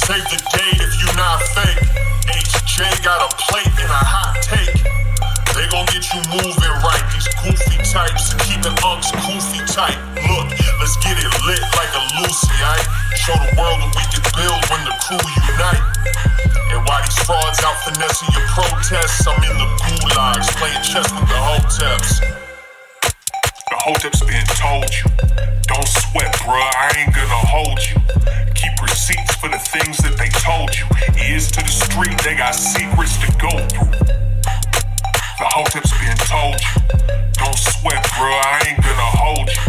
Save the date if you not fake. HJ got a plate and a hot take. They gon' get you moving right. These goofy types and keeping unks goofy tight. Look, let's get it lit like a Lucy, aight? Show the world what we can build when the crew unite. And while these frauds out finessing your protests, I'm in the gulags playing chess with the Hoteps. The Hoteps been told you, don't sweat, bruh, I ain't gonna hold you. Keep receipts for the things that they told you. Ears to the street, they got secrets to go through. The Hoteps been told you, don't sweat, bruh, I ain't gonna hold you.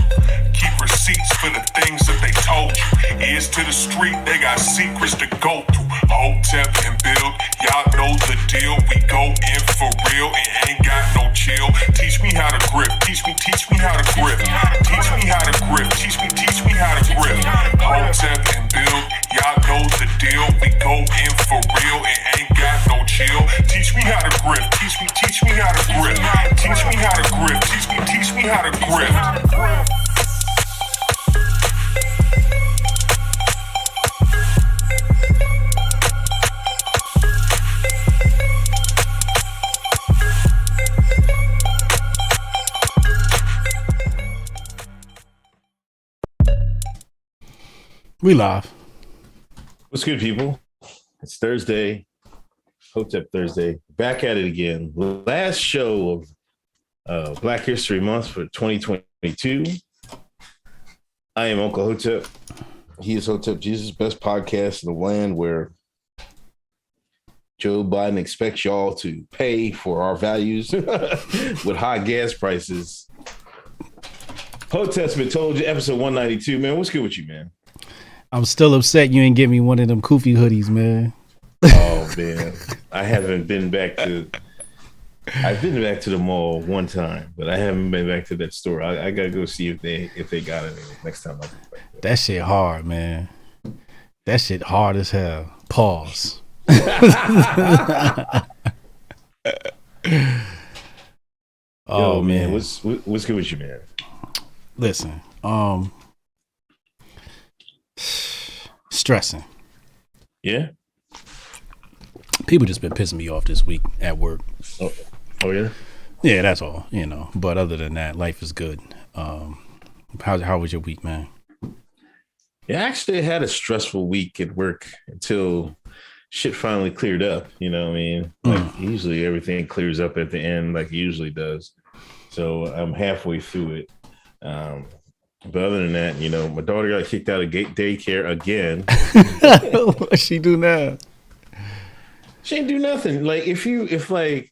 Keep receipts for the things that they told you. Ears to the street, they got secrets to go through. Hotep and build, y'all know the deal. We go in for real and ain't got no chill. Teach me how to grip, teach me how to grip. Teach me how to grip, teach me how to grip. Hotep and build, y'all know the deal. We go in for real and ain't got no chill. Teach me how to grip, teach me how to grip. Teach me how to grip, teach me how to grip. We live. What's good, people? It's Thursday, Hotep Thursday. Back at it again. Last show of Black History Month for 2022. I am Uncle Hotep. He is Hotep Jesus, best podcast in the land where Joe Biden expects y'all to pay for our values with high gas prices. Hotep's been told you, episode 192. Man, what's good with you, man? I'm still upset you ain't get me one of them Koofy hoodies, man. Oh man, I've been back to the mall one time, but I haven't been back to that store. I gotta go see if they got it next time. That shit hard, man. That shit hard as hell. Pause. Oh man, what's good with you, man? Listen, stressing. Yeah. People just been pissing me off this week at work. Oh yeah. Yeah, that's all. But other than that, life is good. How was your week, man? Yeah, I actually had a stressful week at work until shit finally cleared up. You know what I mean? Like usually everything clears up at the end, like it usually does. So I'm halfway through it. But other than that, my daughter got kicked out of daycare again. What she do now? She ain't do nothing. Like if I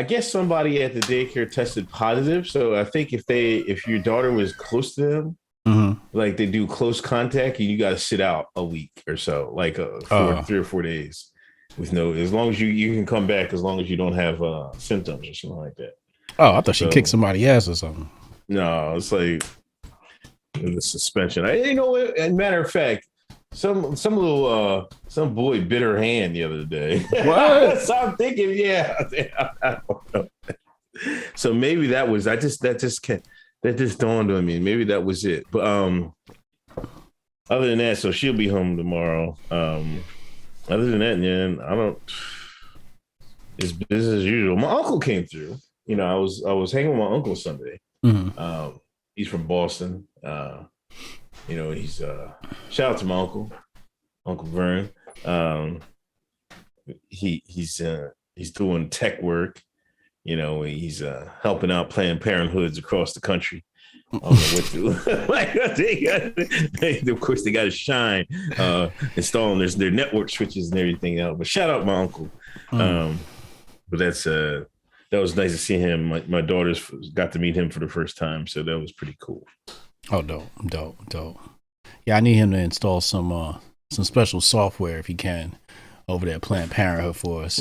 guess somebody at the daycare tested positive. So I think if your daughter was close to them, like they do close contact, and you got to sit out a week or so, like 3 or 4 days with as long as you can come back as long as you don't have symptoms or something like that. Oh, I thought she kicked somebody's ass or something. No, it's like the suspension. As a matter of fact, some boy bit her hand the other day. What? So I'm thinking, I don't know. So maybe that just dawned on me. Maybe that was it. But other than that, so she'll be home tomorrow. Other than that, man, it's business as usual. My uncle came through. I was hanging with my uncle Sunday. He's from Boston. He's shout out to my Uncle Vern. He's doing tech work. He's helping out Planned Parenthoods across the country. I don't know what to. Of course, they got to shine installing their network switches and everything else. But shout out my uncle. But that was nice to see him. My daughters got to meet him for the first time, so that was pretty cool. Oh, dope. Yeah, I need him to install some special software if he can over there at Planned Parenthood for us.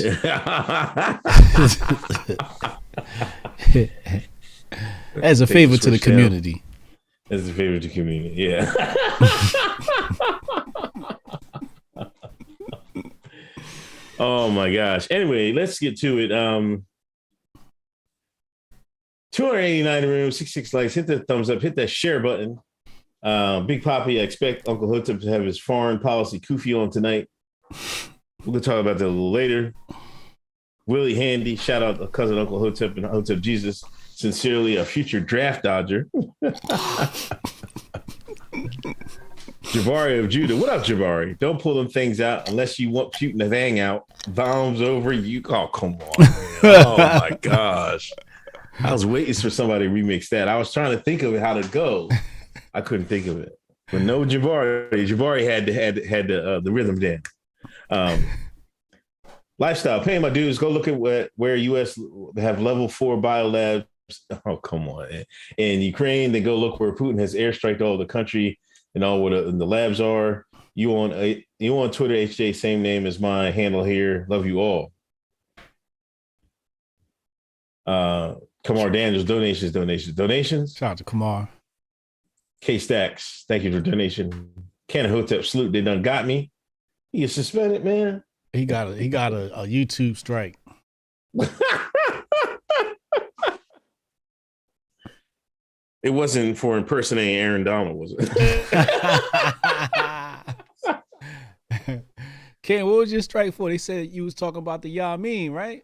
As a favor to the community. As a favor to the community, yeah. Oh my gosh. Anyway, let's get to it. 289 in the room, 66 likes. Hit that thumbs up. Hit that share button. Big Papi, I expect Uncle Hotep to have his foreign policy kufi on tonight. We'll talk about that a little later. Willie Handy, shout out to cousin Uncle Hotep and Hotep Jesus. Sincerely, a future draft dodger. Jabari of Judah. What up, Jabari? Don't pull them things out unless you want Putin to hang out. Bombs over you. Oh, come on, man. Oh, my gosh. I was waiting for somebody to remix that. I was trying to think of it, how to go. I couldn't think of it. But no Jabari. Jabari had the rhythm then. Lifestyle. Paying my dues. Go look at where U.S. have level 4 biolabs. Oh, come on. In Ukraine, then go look where Putin has airstriked all the country and all where the labs are. You on Twitter, HJ, same name as my handle here. Love you all. Kamar Daniels, donations. Shout out to Kamar. K Stacks, thank you for donation. Cannon Hotep salute. They done got me. He is suspended, man. He got a YouTube strike. It wasn't for impersonating Aaron Donald, was it? Ken, what was your strike for? They said you was talking about the Yamin, right?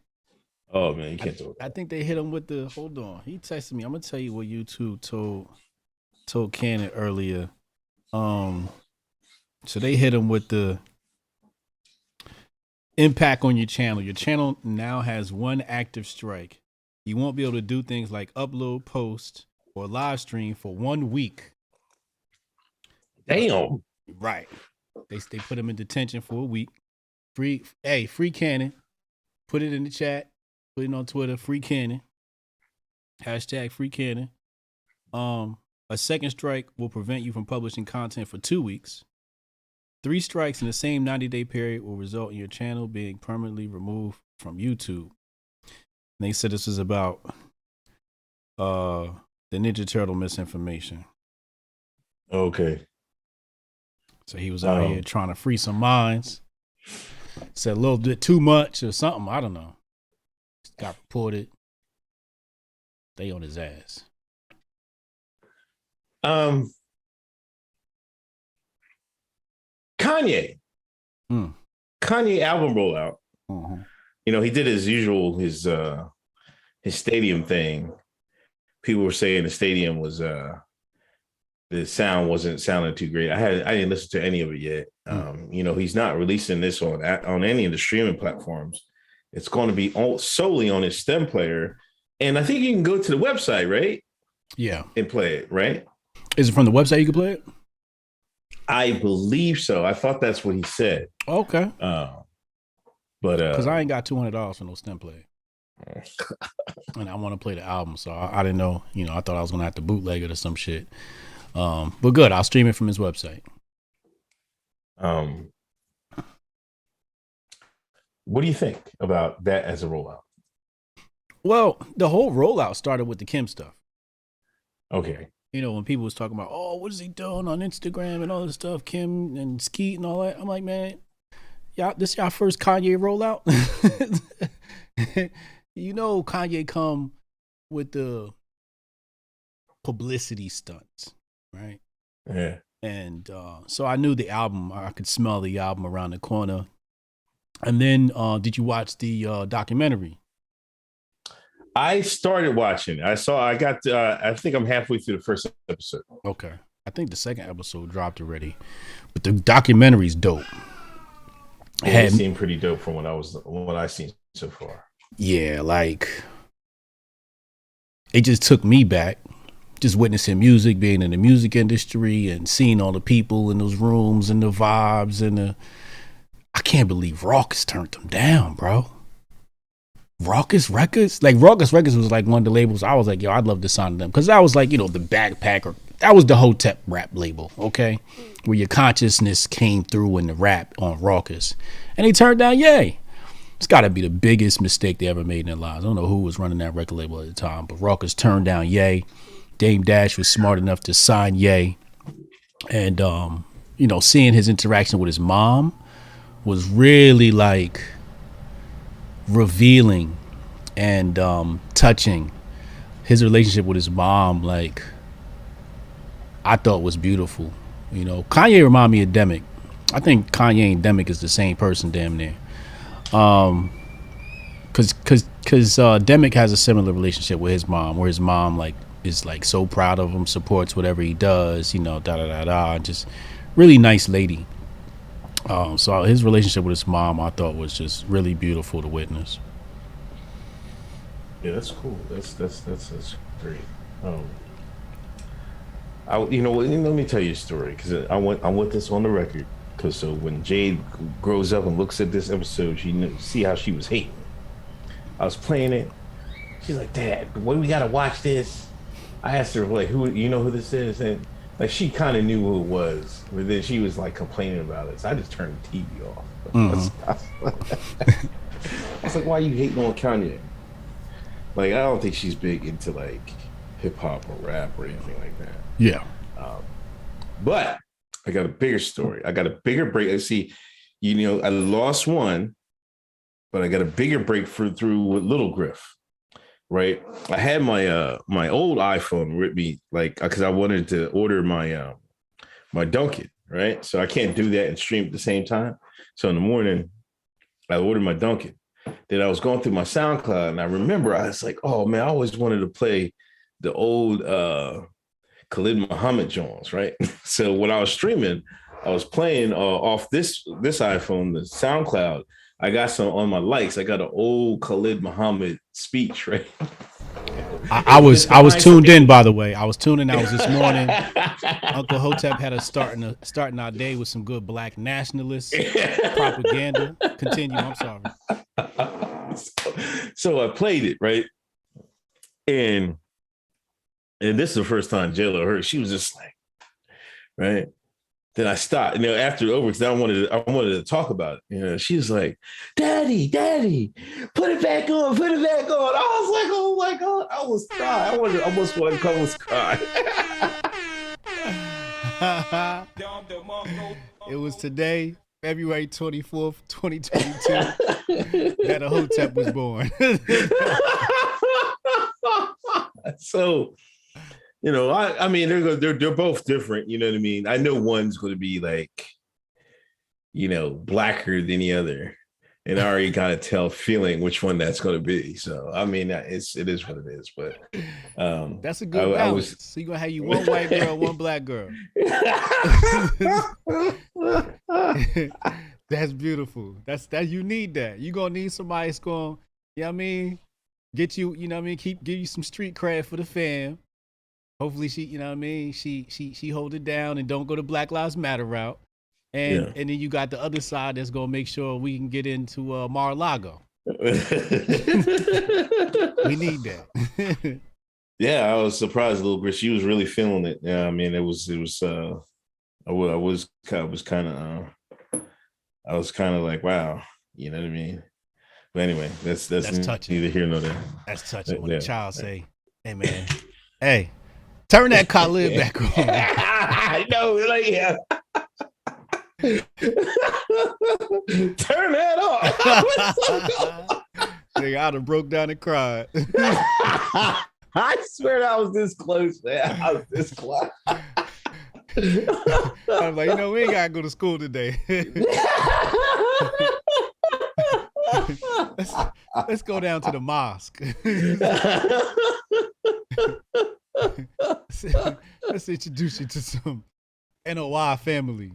Oh man, you can't talk. I think they hit him with the. Hold on, he texted me. I'm gonna tell you what YouTube told Cannon earlier. So they hit him with the impact on your channel. Your channel now has one active strike. You won't be able to do things like upload, post, or live stream for 1 week. Damn. Right. They put him in detention for a week. Free Cannon. Put it in the chat. Put it on Twitter. Free Cannon. Hashtag free Cannon. A second strike will prevent you from publishing content for 2 weeks. 3 strikes in the same 90-day period will result in your channel being permanently removed from YouTube. And they said this is about the Ninja Turtle misinformation. Okay. So he was out here trying to free some minds. Said a little bit too much or something. I don't know. Got reported. They on his ass. Kanye. Kanye album rollout. Mm-hmm. You know, he did his usual his stadium thing. People were saying the stadium was the sound wasn't sounding too great. I didn't listen to any of it yet. You know, he's not releasing this on any of the streaming platforms. It's going to be solely on his stem player. And I think you can go to the website, right? Yeah. And play it, right? Is it from the website you can play it? I believe so. I thought that's what he said. Okay. But because I ain't got $200 for no stem play. And I want to play the album, so I didn't know. You know, I thought I was gonna have to bootleg it or some shit. But good, I'll stream it from his website. What do you think about that as a rollout? Well, the whole rollout started with the Kim stuff. Okay. You know, when people was talking about, oh, what is he doing on Instagram and all this stuff, Kim and Skeet and all that. I'm like, man, this y'all first Kanye rollout. You know, Kanye come with the publicity stunts, right? Yeah. And so I knew the album. I could smell the album around the corner. And then, did you watch the documentary? I started watching. I think I'm halfway through the first episode. Okay. I think the second episode dropped already. But the documentary's dope. It seemed pretty dope from what I've seen so far. Yeah, like it just took me back. Just witnessing music, being in the music industry and seeing all the people in those rooms and the vibes and I can't believe Rawkus turned them down, bro. Rawkus Records? Like Rawkus Records was like one of the labels I was like, yo, I'd love to sign to them. Because that was like, you know, the backpacker. That was the Hotep rap label, okay? Where your consciousness came through in the rap on Rawkus. And he turned down Ye. It's got to be the biggest mistake they ever made in their lives. I don't know who was running that record label at the time, but Rawkus turned down Ye. Dame Dash was smart enough to sign Ye. And, you know, seeing his interaction with his mom was really like revealing and touching. His relationship with his mom, like, I thought was beautiful. You know, Kanye reminded me of Demic. I think Kanye and Demic is the same person, damn near. Cause Demic has a similar relationship with his mom, where his mom like is like so proud of him, supports whatever he does, you know, just really nice lady. So his relationship with his mom, I thought, was just really beautiful to witness. Yeah, that's cool. That's great. Let me tell you a story, because I want this on the record, because so when Jade grows up and looks at this episode, she see how she was hating. I was playing it. She's like, "Dad, what do we gotta watch this?" I asked her, like, "Who this is?" And like she kind of knew who it was, but then she was like complaining about it. So I just turned the TV off. I was like, "Why are you hating on Kanye?" Like, I don't think she's big into like hip hop or rap or anything like that. Yeah. But I got a bigger story. I got a bigger break. I see, I lost one, but I got a bigger breakthrough with Little Griff. Right. I had my my old iPhone with me, like, because I wanted to order my my Dunkin', right? So I can't do that and stream at the same time. So in the morning, I ordered my Dunkin'. Then I was going through my SoundCloud, and I remember I was like, "Oh man, I always wanted to play the old Khalid Muhammad Jones," right? So when I was streaming, I was playing off this iPhone, the SoundCloud. I got some on my likes. I got an old Khalid Muhammad speech, right? I was tuned in, by the way. I was tuning out this morning. Uncle Hotep had us starting our day with some good black nationalist propaganda. Continue. I'm sorry. So I played it, right? And this is the first time J-Lo heard. She was just like, right? Then I stopped, after over, because I wanted to talk about it. She was like, Daddy, put it back on. I was like, oh my God, I was crying. I almost wanted to come cry. It was today, February 24th, 2022, that a Hotep was born. So, I mean, they're both different. You know what I mean? I know one's going to be like, blacker than the other, and I already got to tell feeling which one that's going to be. So, I mean, it is what it is. But that's a good balance. So you're gonna have one white girl, one black girl. That's beautiful. That you need that. You're gonna need somebody that's going, get you, give you some street cred for the fam. Hopefully she, she hold it down and don't go the Black Lives Matter route. And then you got the other side that's gonna make sure we can get into Mar-a-Lago. We need that. Yeah, I was surprised a little bit. She was really feeling it. Yeah, I mean, I was kind of like, wow, you know what I mean? But anyway, that's touching. Neither here nor there. That's touching when a child say, "Hey man, hey, turn that Khalid back on." I know, like, yeah. Turn that off. Nigga, I'd have broke down and cried. I swear I was this close, man. I was this close. I'm like, we ain't gotta go to school today. Let's go down to the mosque. Let's introduce you to some NOI family.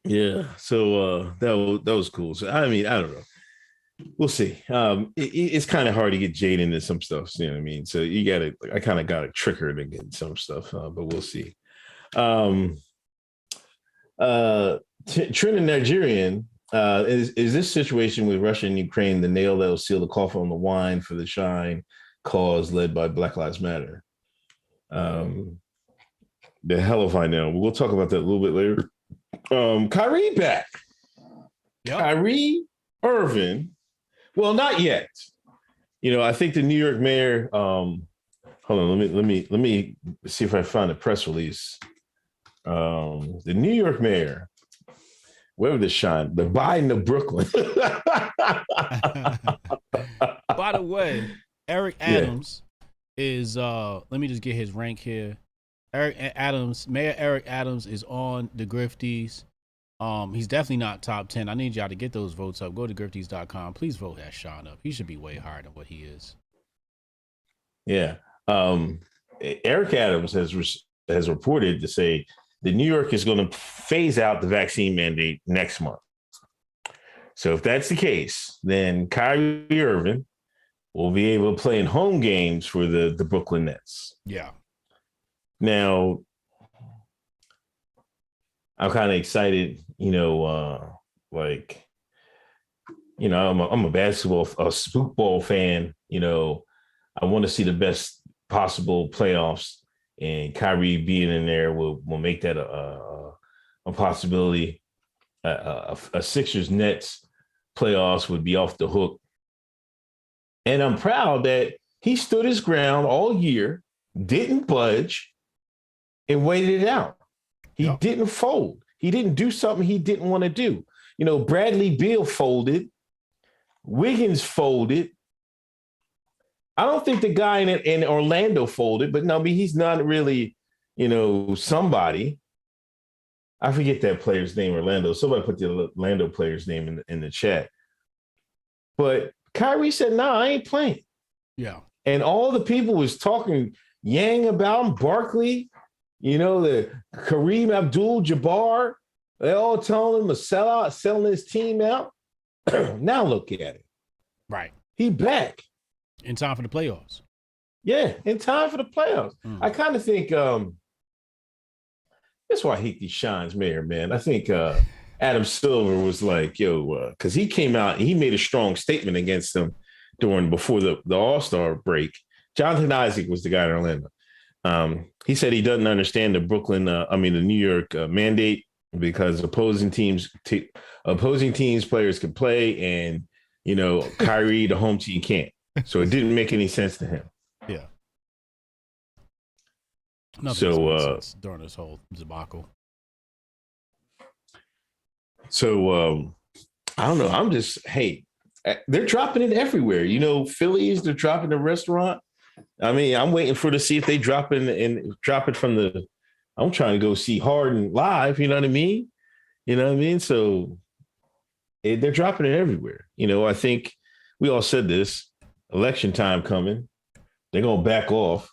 Yeah, so that was cool. So I mean, I don't know. We'll see. It's kind of hard to get Jade into some stuff. You know what I mean? So I kind of got to trick her to get some stuff, but we'll see. Trend Nigerian, is this situation with Russia and Ukraine the nail that will seal the coffin on the wine for the shine cause led by Black Lives Matter? The hell if I know. We'll talk about that a little bit later. Kyrie back. Yep. Kyrie Irving. Well, not yet. I think the New York mayor. Hold on. Let me see if I find a press release. The New York mayor, wherever the shine, the Biden of Brooklyn. By the way, Eric Adams is. Let me just get his rank here. Mayor Eric Adams is on the Grifties. He's definitely not top 10. I need y'all to get those votes up. Go to grifties.com. Please vote that Sean up. He should be way higher than what he is. Yeah. Eric Adams has reported to say that New York is going to phase out the vaccine mandate next month. So if that's the case, then Kyrie Irving will be able to play in home games for the Brooklyn Nets. Yeah. Now, I'm kind of excited, I'm a football fan, I want to see the best possible playoffs, and Kyrie being in there will make that a possibility. A Sixers Nets playoffs would be off the hook. And I'm proud that he stood his ground all year, didn't budge, and waited it out. He didn't fold. He didn't do something he didn't want to do. Bradley Beal folded. Wiggins folded. I don't think the guy in Orlando folded, but no, I mean, he's not really, somebody. I forget that player's name, Orlando. Somebody put the Orlando player's name in the chat. But Kyrie said, "No, I ain't playing." Yeah. And all the people was talking yang about him, Barkley, the Kareem Abdul-Jabbar, they all telling him to sell out, selling his team out. Now look at it. Right. He back. In time for the playoffs. Yeah, in time for the playoffs. I kind of think that's why I hate these Shines Mayor, man. I think Adam Silver was like, because he came out and he made a strong statement against them before the All-Star break. Jonathan Isaac was the guy in Orlando. He said he doesn't understand the New York mandate because opposing teams players can play, and Kyrie, the home team, can't. So it didn't make any sense to him. Yeah. Sense during this whole debacle. So I don't know. I'm just, they're dropping it everywhere. Phillies, they're dropping the restaurant. I mean, I'm waiting to see if they drop it from the. I'm trying to go see Harden live. You know what I mean? So they're dropping it everywhere. I think we all said this. Election time coming. They're gonna back off.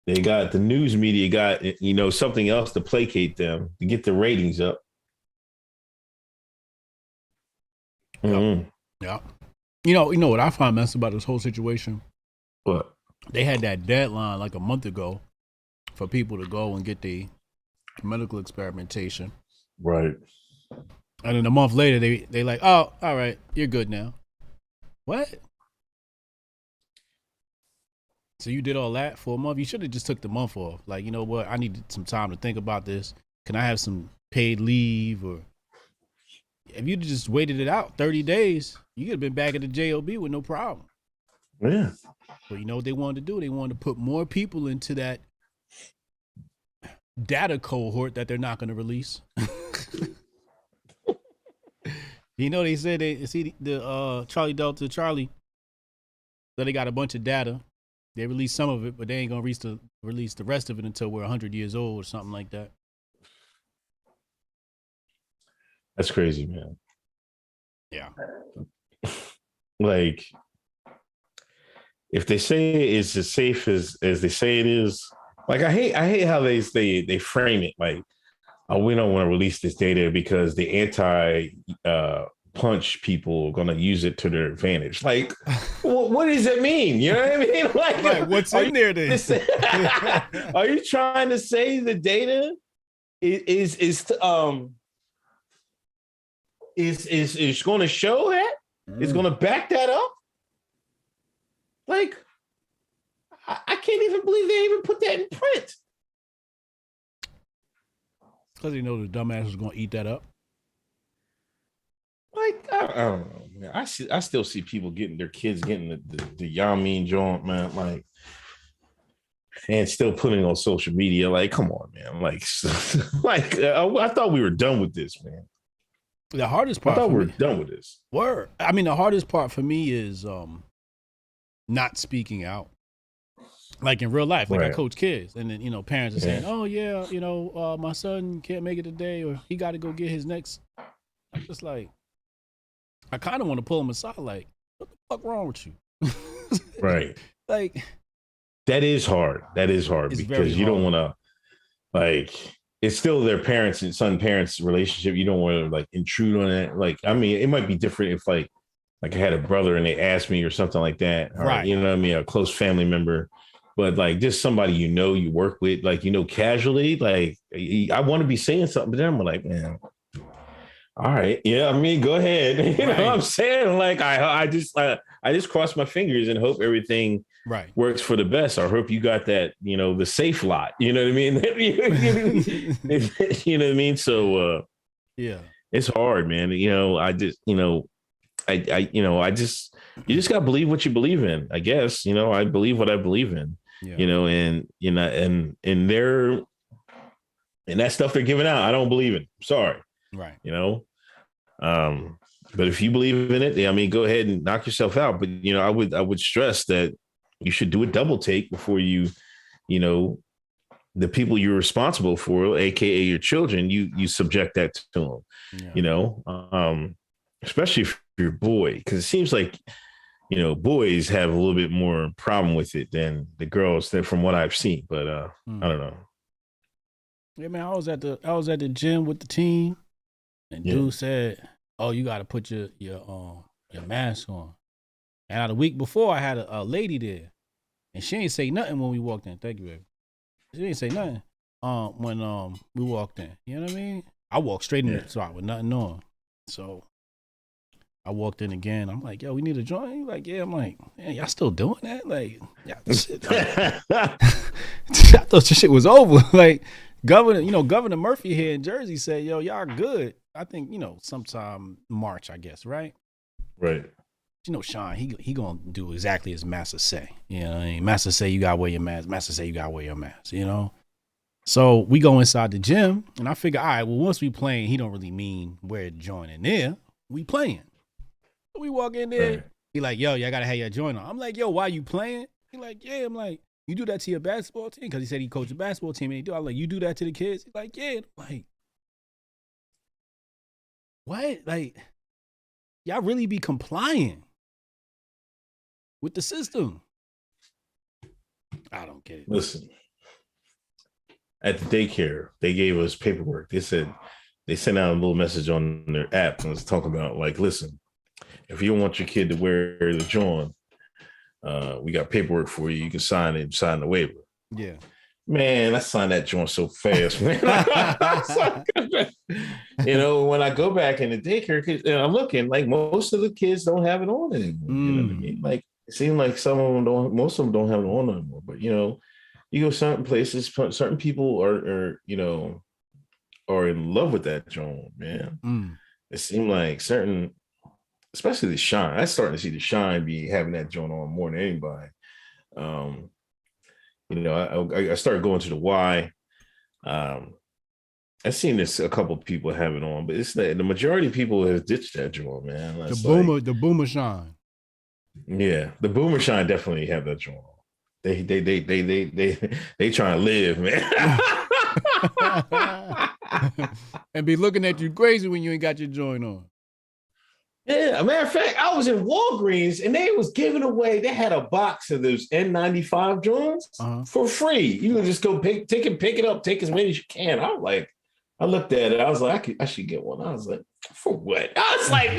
They got the news media got something else to placate them to get the ratings up. Mm-hmm. Yeah. You know what I find messed about this whole situation? What? They had that deadline like a month ago for people to go and get the medical experimentation. Right. And then a month later, they like, oh, all right, you're good now. What? So you did all that for a month? You should have just took the month off. Like, you know what? I needed some time to think about this. Can I have some paid leave? Or if you just waited it out 30 days, you could have been back at the JOB with no problem. Yeah. But you know what they wanted to do? They wanted to put more people into that data cohort that they're not going to release. They said the Charlie Delta Charlie, that they got a bunch of data. They released some of it, but they ain't going to release the rest of it until we're 100 years old or something like that. That's crazy, man. Yeah. Like, if they say it's as safe as they say it is, like I hate how they frame it like, oh, we don't want to release this data because the punch people are going to use it to their advantage. Like, what does that mean? You know what I mean? Like, right, what's in there then? Are you trying to say the data is going to show that? It's going to back that up? Like, I can't even believe they even put that in print. Because they know the dumbass was going to eat that up. Like, I don't know, man. I still see people getting their kids getting the Yamin joint, man. Like, and still putting on social media. Like, come on, man. Like, I thought we were done with this, man. The hardest part. I thought we were done with this. Word. I mean, the hardest part for me is not speaking out. Like in real life, like I Right. coach kids, and then parents are saying, "Oh yeah, my son can't make it today, or he got to go get his next." I'm just like, I kind of want to pull him aside, like, "What the fuck wrong with you?" Right. Like, That is hard. That is hard It's very because you don't hard. want to, like, it's still their parents and son parents relationship. You don't want to like intrude on it. Like, I mean, it might be different if like I had a brother and they asked me or something like that, or Right. you know what I mean, a close family member. But like just somebody you work with, like casually, like I want to be saying something, but then I'm like, man, all right, yeah, I mean, go ahead. You know what I'm saying? Like I just cross my fingers and hope everything right. works for the best. I hope you got that, the safe lot. You know what I mean? You know what I mean? So Yeah. it's hard, man. I just, you just gotta believe what you believe in, I guess. I believe what I believe in. Yeah. And they're and that stuff they're giving out, I don't believe in. Sorry. Right. But if you believe in it, I mean, go ahead and knock yourself out. But I would stress that you should do a double take before you the people you're responsible for, aka your children, you subject that to them. Yeah. Especially if you're a boy, because it seems like boys have a little bit more problem with it than the girls, from what I've seen. But I don't know. Yeah, man, I was at the gym with the team, and dude said, "Oh, you got to put your mask on." And the week before, I had a lady there, and she ain't say nothing when we walked in. Thank you, baby. She didn't say nothing when we walked in. You know what I mean? I walked straight in the spot with nothing on. So I walked in again. I'm like, "Yo, we need a joint." He's like, "Yeah." I'm like, "Man, y'all still doing that?" Like, yeah, shit. I thought this shit was over. Like, Governor Murphy here in Jersey said, "Yo, y'all good." I think sometime March, I guess, right? Right. Sean, he gonna do exactly as Master say. You know what I mean? Master say you gotta wear your mask. Master say you gotta wear your mask. So we go inside the gym, and I figure, all right, well, once we playing, he don't really mean wear the joint in there. We playing. So we walk in there. Right. He like, "Yo, y'all gotta have your joint on." I'm like, "Yo, why you playing?" He like, "Yeah." I'm like, "You do that to your basketball team?" Because he said he coached a basketball team, and he do. I'm like, "You do that to the kids?" He's like, "Yeah." I'm like, what? Like, y'all really be complying with the system? I don't get it. Listen, at the daycare, they gave us paperwork. They said they sent out a little message on their app and was talking about, like, listen, if you don't want your kid to wear the joint, we got paperwork for you. You can sign the waiver. Yeah. Man, I signed that joint so fast, man. When I go back in the daycare, I'm looking, like, most of the kids don't have it on anymore. You know what I mean? Like, it seems like most of them don't have it on anymore. But, you go certain places, certain people are in love with that joint, man. It seemed like certain, especially the Shine. I'm starting to see the Shine be having that joint on more than anybody. I started going to the Y. I've seen this, a couple of people have it on, but it's the majority of people have ditched that joint, man. The Boomer Shine. Yeah, the Boomer Shine definitely have that joint on. They trying to live, man. And be looking at you crazy when you ain't got your joint on. Yeah, a matter of fact, I was in Walgreens and they was giving away. They had a box of those N95 joints for free. You can just go pick it up, take as many as you can. I looked at it. I was like, I should get one. I was like, for what? I was like,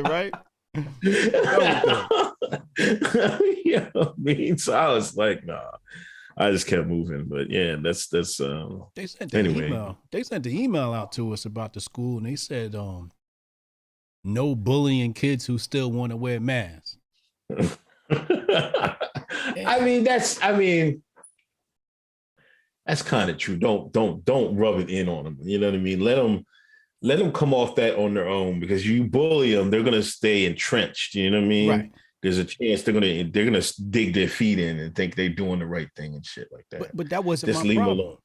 right? Yeah, I mean, so I was like, nah. I just kept moving, but yeah, that's they sent the email. They sent the email out to us about the school, and they said no bullying kids who still want to wear masks. I mean, that's kind of true. Don't rub it in on them. You know what I mean? Let them come off that on their own, because you bully them, they're gonna stay entrenched. You know what I mean? Right. There's a chance they're gonna dig their feet in and think they're doing the right thing and shit like that. But that wasn't just my leave problem. Them alone.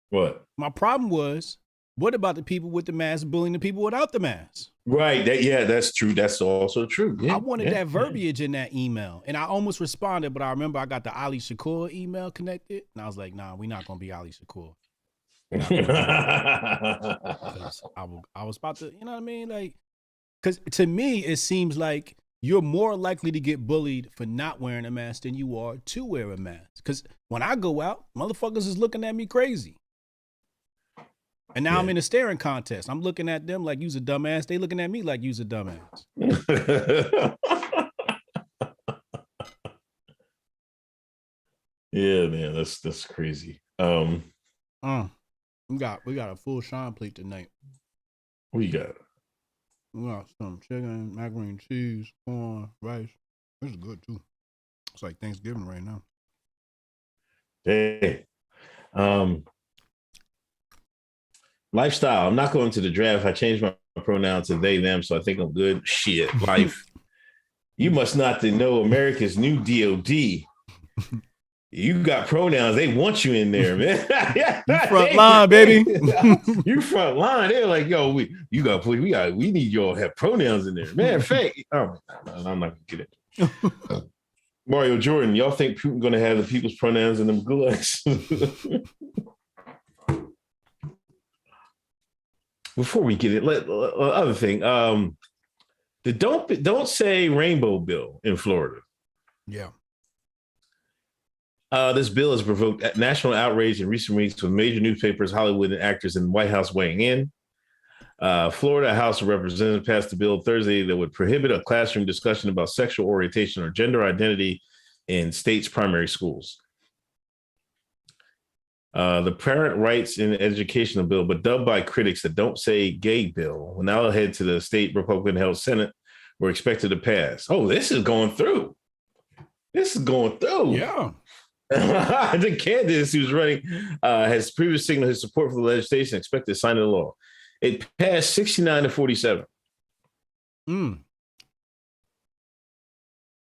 What? My problem was What about the people with the mask bullying the people without the mask? Right. That's true. That's also true. Yeah, I wanted that verbiage in that email, and I almost responded, but I remember I got the Ali Shakur email connected, and I was like, "Nah, we're not gonna be Ali Shakur." I was about to, you know what I mean? Like, because to me, it seems like you're more likely to get bullied for not wearing a mask than you are to wear a mask. Because when I go out, motherfuckers is looking at me crazy. And now I'm in a staring contest. I'm looking at them like you's a dumbass. They looking at me like you's a dumbass. Yeah, man, that's crazy. We got a full Sean plate tonight. What you got? We got some chicken, macaroni and cheese, corn, rice. This is good too. It's like Thanksgiving right now. Hey, lifestyle. I'm not going to the draft. I changed my pronoun to they, them, so I think I'm good. Shit, life. You must not know America's new DOD. You got pronouns. They want you in there, man. You front line, baby. You front line. They're like, yo, we need y'all to have pronouns in there. Man, fake. Oh, I'm not gonna get it. Mario Jordan, y'all think Putin gonna have the people's pronouns in them gulags? Before we get it, other thing. The don't say rainbow bill in Florida. Yeah. This bill has provoked national outrage in recent weeks with major newspapers, Hollywood, and actors in the White House weighing in. Florida House of Representatives passed a bill Thursday that would prohibit a classroom discussion about sexual orientation or gender identity in states' primary schools. The parent rights and educational bill, but dubbed by critics the Don't Say Gay bill, will now head to the state Republican-held Senate, were expected to pass. Oh, this is going through. Yeah. The candidate who's running has previously signaled his support for the legislation, expected to sign the law. It passed 69-47.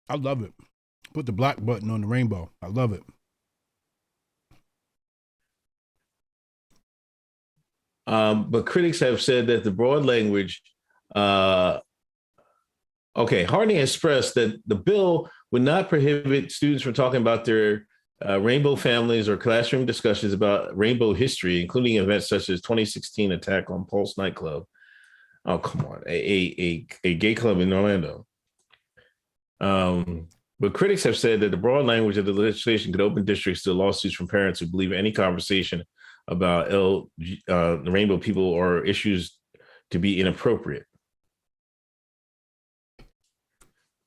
I love it. Put the black button on the rainbow. I love it. But critics have said that the broad language, Harding has stressed that the bill would not prohibit students from talking about their rainbow families or classroom discussions about rainbow history, including events such as 2016 attack on Pulse nightclub. Oh, come on, a gay club in Orlando. But critics have said that the broad language of the legislation could open districts to lawsuits from parents who believe any conversation about the rainbow people or issues to be inappropriate.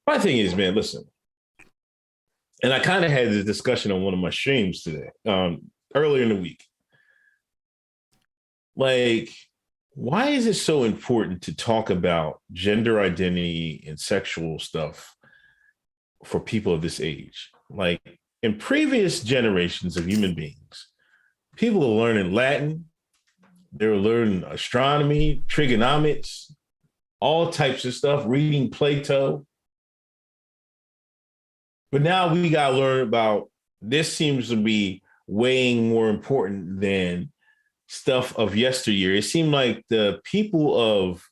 My thing is, man, listen, and I kind of had this discussion on one of my streams today, earlier in the week. Like, why is it so important to talk about gender identity and sexual stuff for people of this age? Like, in previous generations of human beings, people are learning Latin, they were learning astronomy, trigonometry, all types of stuff, reading Plato. But now we got to learn about, this seems to be weighing more important than stuff of yesteryear. It seemed like the people of,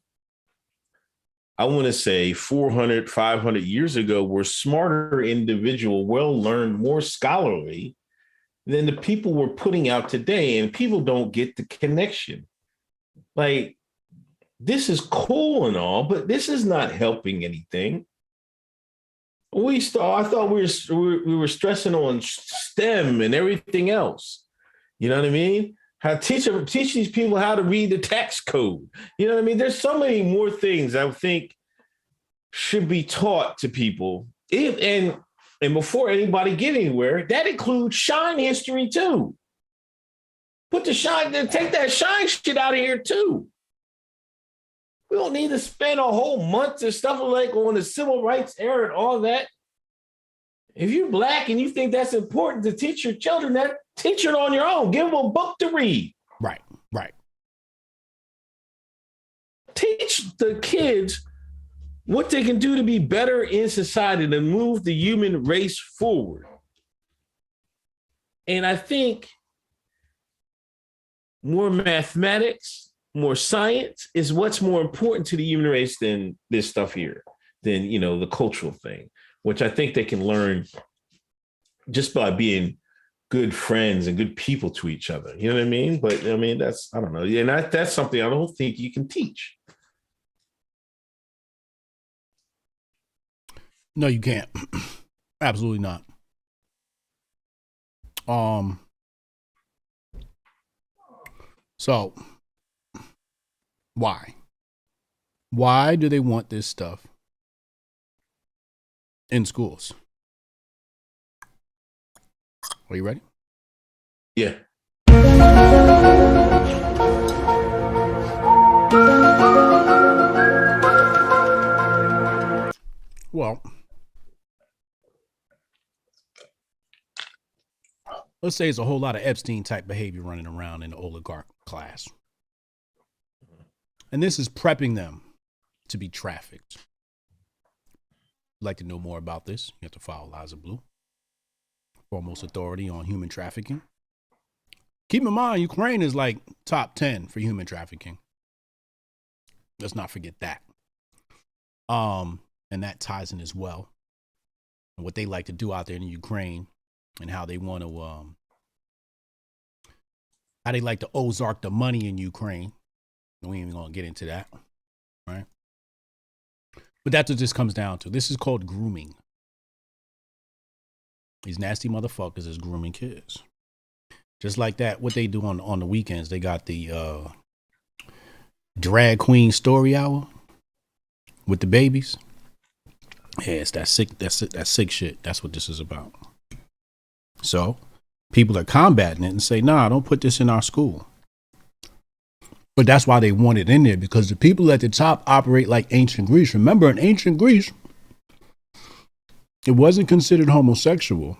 I want to say 400, 500 years ago were smarter individual, well-learned, more scholarly than the people we're putting out today. And people don't get the connection. Like, this is cool and all, but this is not helping anything. I thought we were stressing on STEM and everything else. You know what I mean? How teach these people how to read the tax code. You know what I mean? There's so many more things I think should be taught to people. And before anybody get anywhere, that includes shine history too. Take that shine shit out of here too. We don't need to spend a whole month of stuff like on the civil rights era and all that. If you're Black and you think that's important to teach your children, that teach it on your own. Give them a book to read. Right. Teach the kids what they can do to be better in society, to move the human race forward. And I think more mathematics, more science is what's more important to the human race than this stuff here, than, you know, the cultural thing, which I think they can learn just by being good friends and good people to each other. You know what I mean? But I mean, that's, I don't know. And that's something I don't think you can teach. No, you can't. Absolutely not. So why? Why do they want this stuff in schools? Are you ready? Yeah. Well, let's say it's a whole lot of Epstein type behavior running around in the oligarch class. And this is prepping them to be trafficked. If you'd like to know more about this, you have to follow Liza Blue, foremost authority on human trafficking. Keep in mind, Ukraine is like top 10 for human trafficking. Let's not forget that. And that ties in as well. And what they like to do out there in Ukraine and how they want to, how they like to Ozark the money in Ukraine. We ain't even gonna get into that, right? But that's what this comes down to. This is called grooming. These nasty motherfuckers is grooming kids. Just like that, what they do on the weekends, they got the drag queen story hour with the babies. Yeah, it's that sick shit. That's what this is about. So people are combating it and say, nah, don't put this in our school. But that's why they want it in there, because the people at the top operate like ancient Greece. Remember, in ancient Greece, it wasn't considered homosexual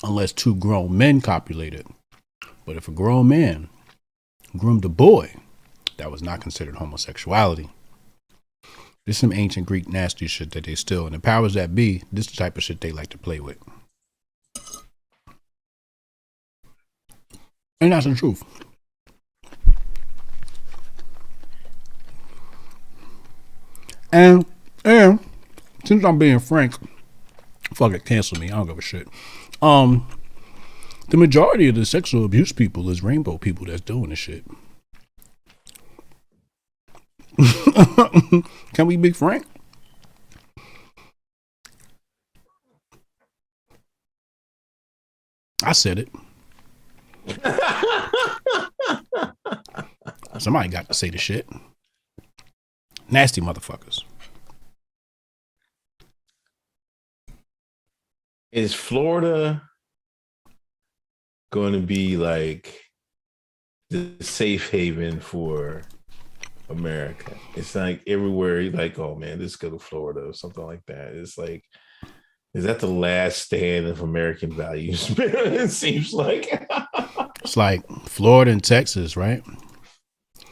unless two grown men copulated. But if a grown man groomed a boy, that was not considered homosexuality. This is some ancient Greek nasty shit that they still, and the powers that be, this is the type of shit they like to play with. And that's the truth. And since I'm being frank, fuck it, cancel me. I don't give a shit. The majority of the sexual abuse people is rainbow people that's doing this shit. Can we be frank? I said it. Somebody got to say the shit. Nasty motherfuckers. Is Florida going to be like the safe haven for America? It's like everywhere you're like, oh man, let's go to Florida or something like that. It's like, is that the last stand of American values? It seems like. It's like Florida and Texas, right?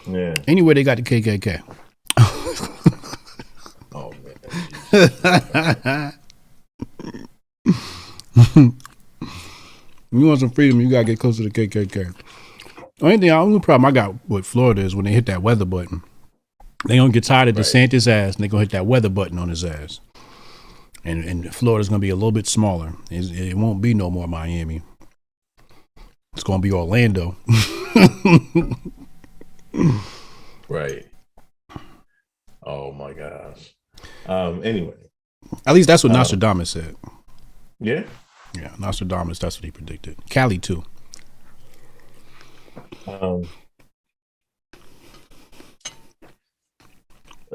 Yeah. Anyway, they got the KKK. Oh man. You want some freedom, you gotta get close to the KKK. Only problem I got with Florida is when they hit that weather button. They gonna get tired of DeSantis' ass, and they gonna hit that weather button on his ass. And Florida's gonna be a little bit smaller. It won't be no more Miami. It's gonna be Orlando. Right. Oh my gosh. Anyway. At least that's what Nostradamus said. Yeah. Yeah, Nostradamus, that's what he predicted. Cali too.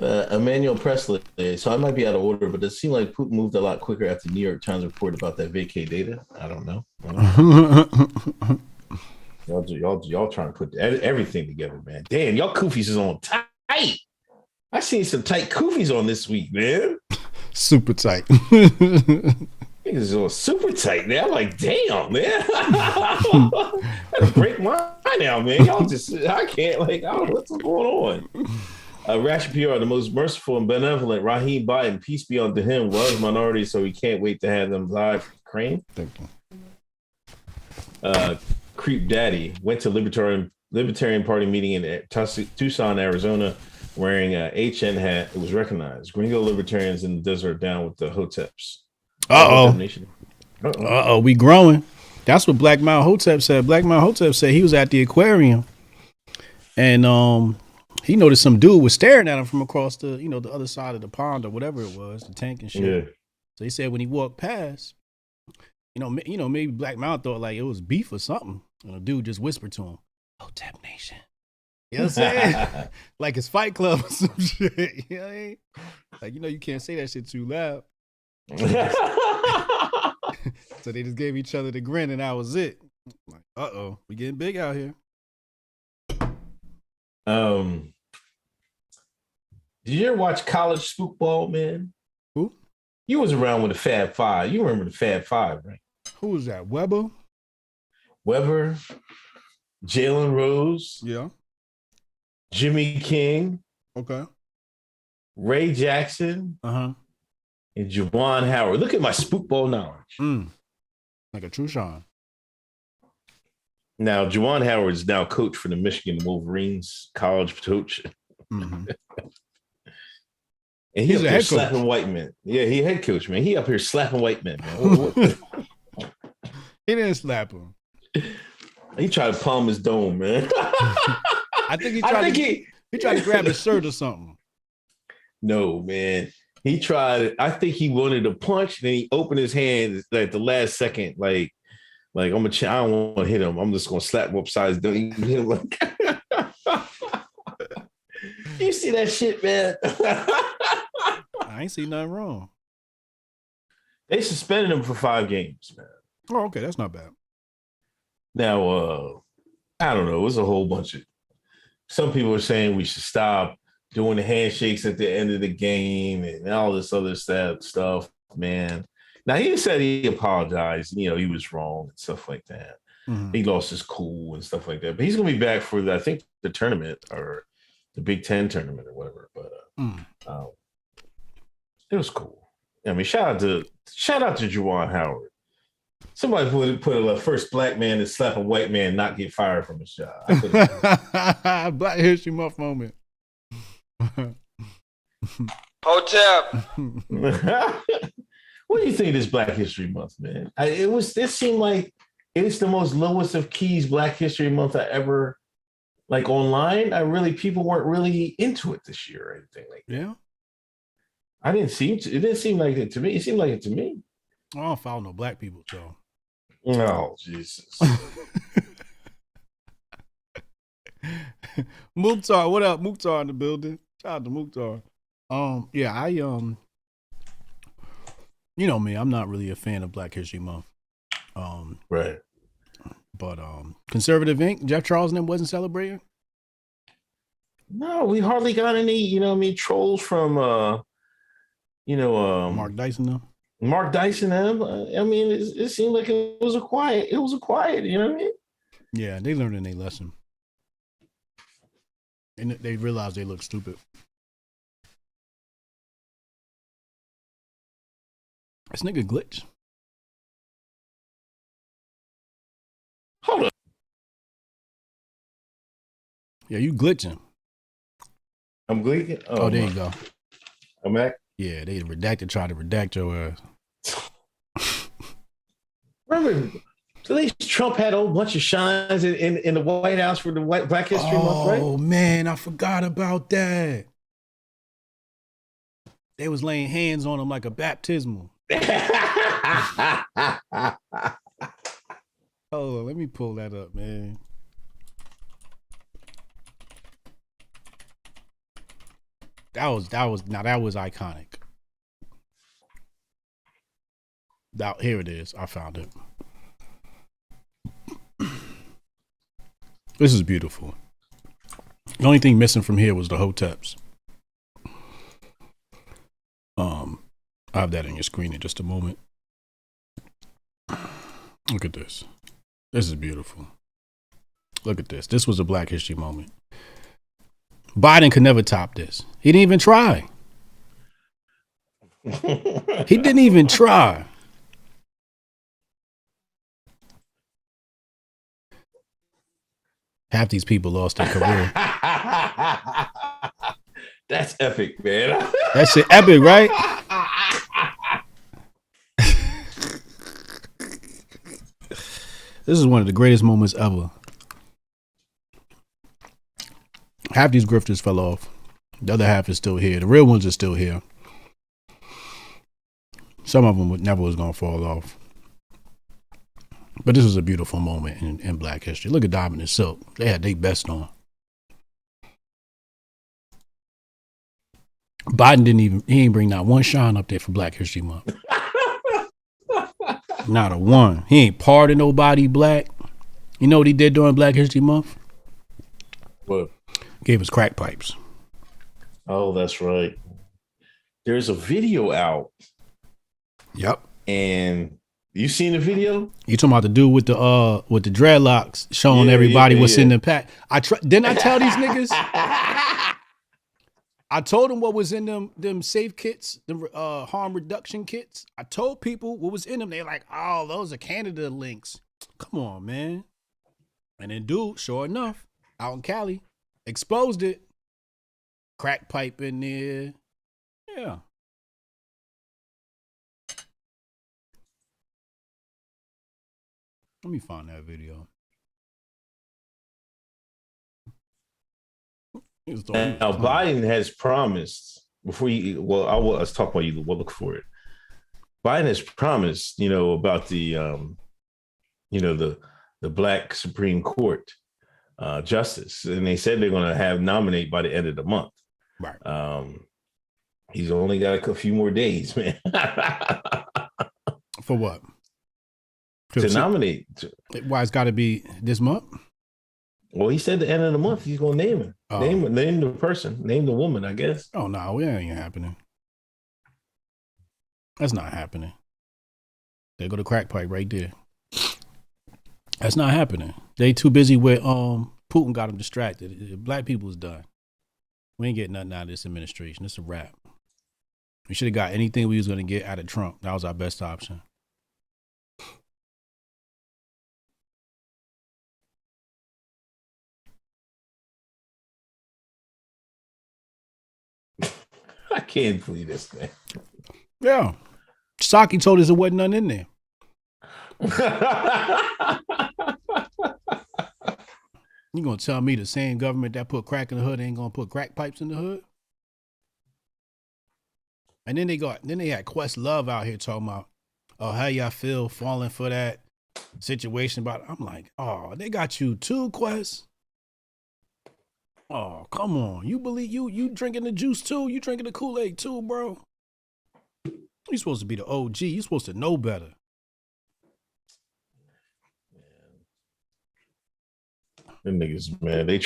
Emmanuel Presley. So I might be out of order, but it seemed like Putin moved a lot quicker after New York Times report about that vacay data. I don't know. Y'all trying to put everything together, man. Damn, y'all koofies is on tight. I seen some tight koofies on this week, man. Super tight. Niggas are super tight, man. I'm like, damn, man. I had to break mine out, man. Y'all just, I can't, like, I don't know what's going on. Ratchet PR, the most merciful and benevolent Raheem Biden, peace be unto him, was minority, so he can't wait to have them live Ukraine. Thank you. Creep Daddy went to Libertarian Party meeting in Tucson, Arizona, wearing a HN hat. It was recognized. Gringo libertarians in the desert down with the Hoteps. We growing. That's what Black Mount Hotep said. Black Mount Hotep said he was at the aquarium, and he noticed some dude was staring at him from across the the other side of the pond or whatever it was, the tank and shit. Yeah. So he said when he walked past, maybe Black Mount thought like it was beef or something, and a dude just whispered to him, "Hotep Nation." You know what I'm saying? Like it's Fight Club or some shit. You know what I mean? Like you can't say that shit too loud. So they just gave each other the grin, and that was it. Like, we getting big out here. Did you ever watch College Spookball, man? Who? You was around with the Fab Five. You remember the Fab Five, right? Who was that? Weber, Jalen Rose. Yeah. Jimmy King. Okay. Ray Jackson. And Juwan Howard. Look at my spookball knowledge. Like a true Sean. Now, Juwan Howard is now coach for the Michigan Wolverines, college coach. And he's up here slapping white men. Yeah, he head coach, man. He up here slapping white men, man. He didn't slap him. He tried to palm his dome, man. I think he tried to grab his shirt or something. No, man. He tried. I think he wanted to punch, and then he opened his hand at the last second, like I don't want to hit him. I'm just gonna slap him upside his dome. Hit him like. You see that shit, man? I ain't see nothing wrong. They suspended him for 5 games, man. Oh, okay, that's not bad. Now, I don't know. It was a whole bunch of. Some people are saying we should stop doing the handshakes at the end of the game and all this other stuff, man. Now, he said he apologized. He was wrong and stuff like that. He lost his cool and stuff like that. But he's going to be back for, I think, the tournament or the Big Ten tournament or whatever. But it was cool. I mean, shout out to Juwan Howard. Somebody put a first black man to slap a white man, not get fired from his job. Black History Month moment. Hotep. What do you think of this Black History Month, man? It seemed like it's the most lowest of keys Black History Month I ever like online. People weren't really into it this year or anything like that. Yeah. It didn't seem like it to me. It seemed like it to me. I don't follow no black people, so. Oh, Jesus. Mukhtar, what up? Mukhtar in the building. Shout out to Mukhtar. I you know me, I'm not really a fan of Black History Month. Right. But Conservative Inc., Jeff Charles and them wasn't celebrating? No, we hardly got any, trolls from Mark Dyson though. Mark Dyson, it seemed like it was a quiet, you know what I mean? Yeah, they learned their lesson. And they realized they look stupid. This nigga glitch. Hold up. Yeah, you glitching. I'm glitching? Oh, there you go. I'm back? Yeah, they tried to redact your ass. Remember, at least Trump had a whole bunch of shines in the White House for the Black History Month, right? Oh, man, I forgot about that. They was laying hands on him like a baptismal. Hold on, let me pull that up, man. That was iconic. Here it is. I found it. This is beautiful. The only thing missing from here was the Hoteps. I'll have that on your screen in just a moment. Look at this. This is beautiful. Look at this. This was a Black History moment. Biden could never top this. He didn't even try. He didn't even try. Half these people lost their career. That's epic, man. That shit epic, right? This is one of the greatest moments ever. Half these grifters fell off. The other half is still here. The real ones are still here. Some of them never was going to fall off. But this was a beautiful moment in Black history. Look at Diamond and Silk. They had their best on. Biden he ain't bring not one shine up there for Black History Month. Not a one. He ain't pardon nobody black. You know what he did during Black History Month? What? Gave us crack pipes. Oh, that's right. There's a video out. Yep. And you seen the video? You talking about the dude with the dreadlocks showing everybody what's in the pack? Didn't I tell these niggas? I told them what was in them safe kits, the harm reduction kits. I told people what was in them. They're like, oh, those are Canada links. Come on, man. And then dude, sure enough, out in Cali, exposed it. Crack pipe in there. Yeah. Let me find that video. Now, Biden has promised before you. Well, let's talk about you. We'll look for it. Biden has promised, about the, the Black Supreme Court justice, and they said they're going to nominate by the end of the month. Right. He's only got a few more days, man. For what? To nominate. Why it's got to be this month? Well, he said the end of the month he's gonna name him. Oh. Name the person, name the woman, I guess. Oh no, that ain't happening. That's not happening. There go the crack pipe right there. That's not happening. They too busy with Putin got them distracted. Black people is done. We ain't getting nothing out of this administration. It's a wrap. We should have got anything we was gonna get out of Trump. That was our best option. I can't believe this thing. Yeah. Psaki told us there wasn't none in there. You gonna tell me the same government that put crack in the hood ain't gonna put crack pipes in the hood? And then they had Questlove out here talking about, oh, how y'all feel falling for that situation I'm like, oh, they got you too, Quest. Oh, come on. You believe you drinking the juice too? You drinking the Kool-Aid too, bro? You supposed to be the OG. You supposed to know better. Them niggas, man, they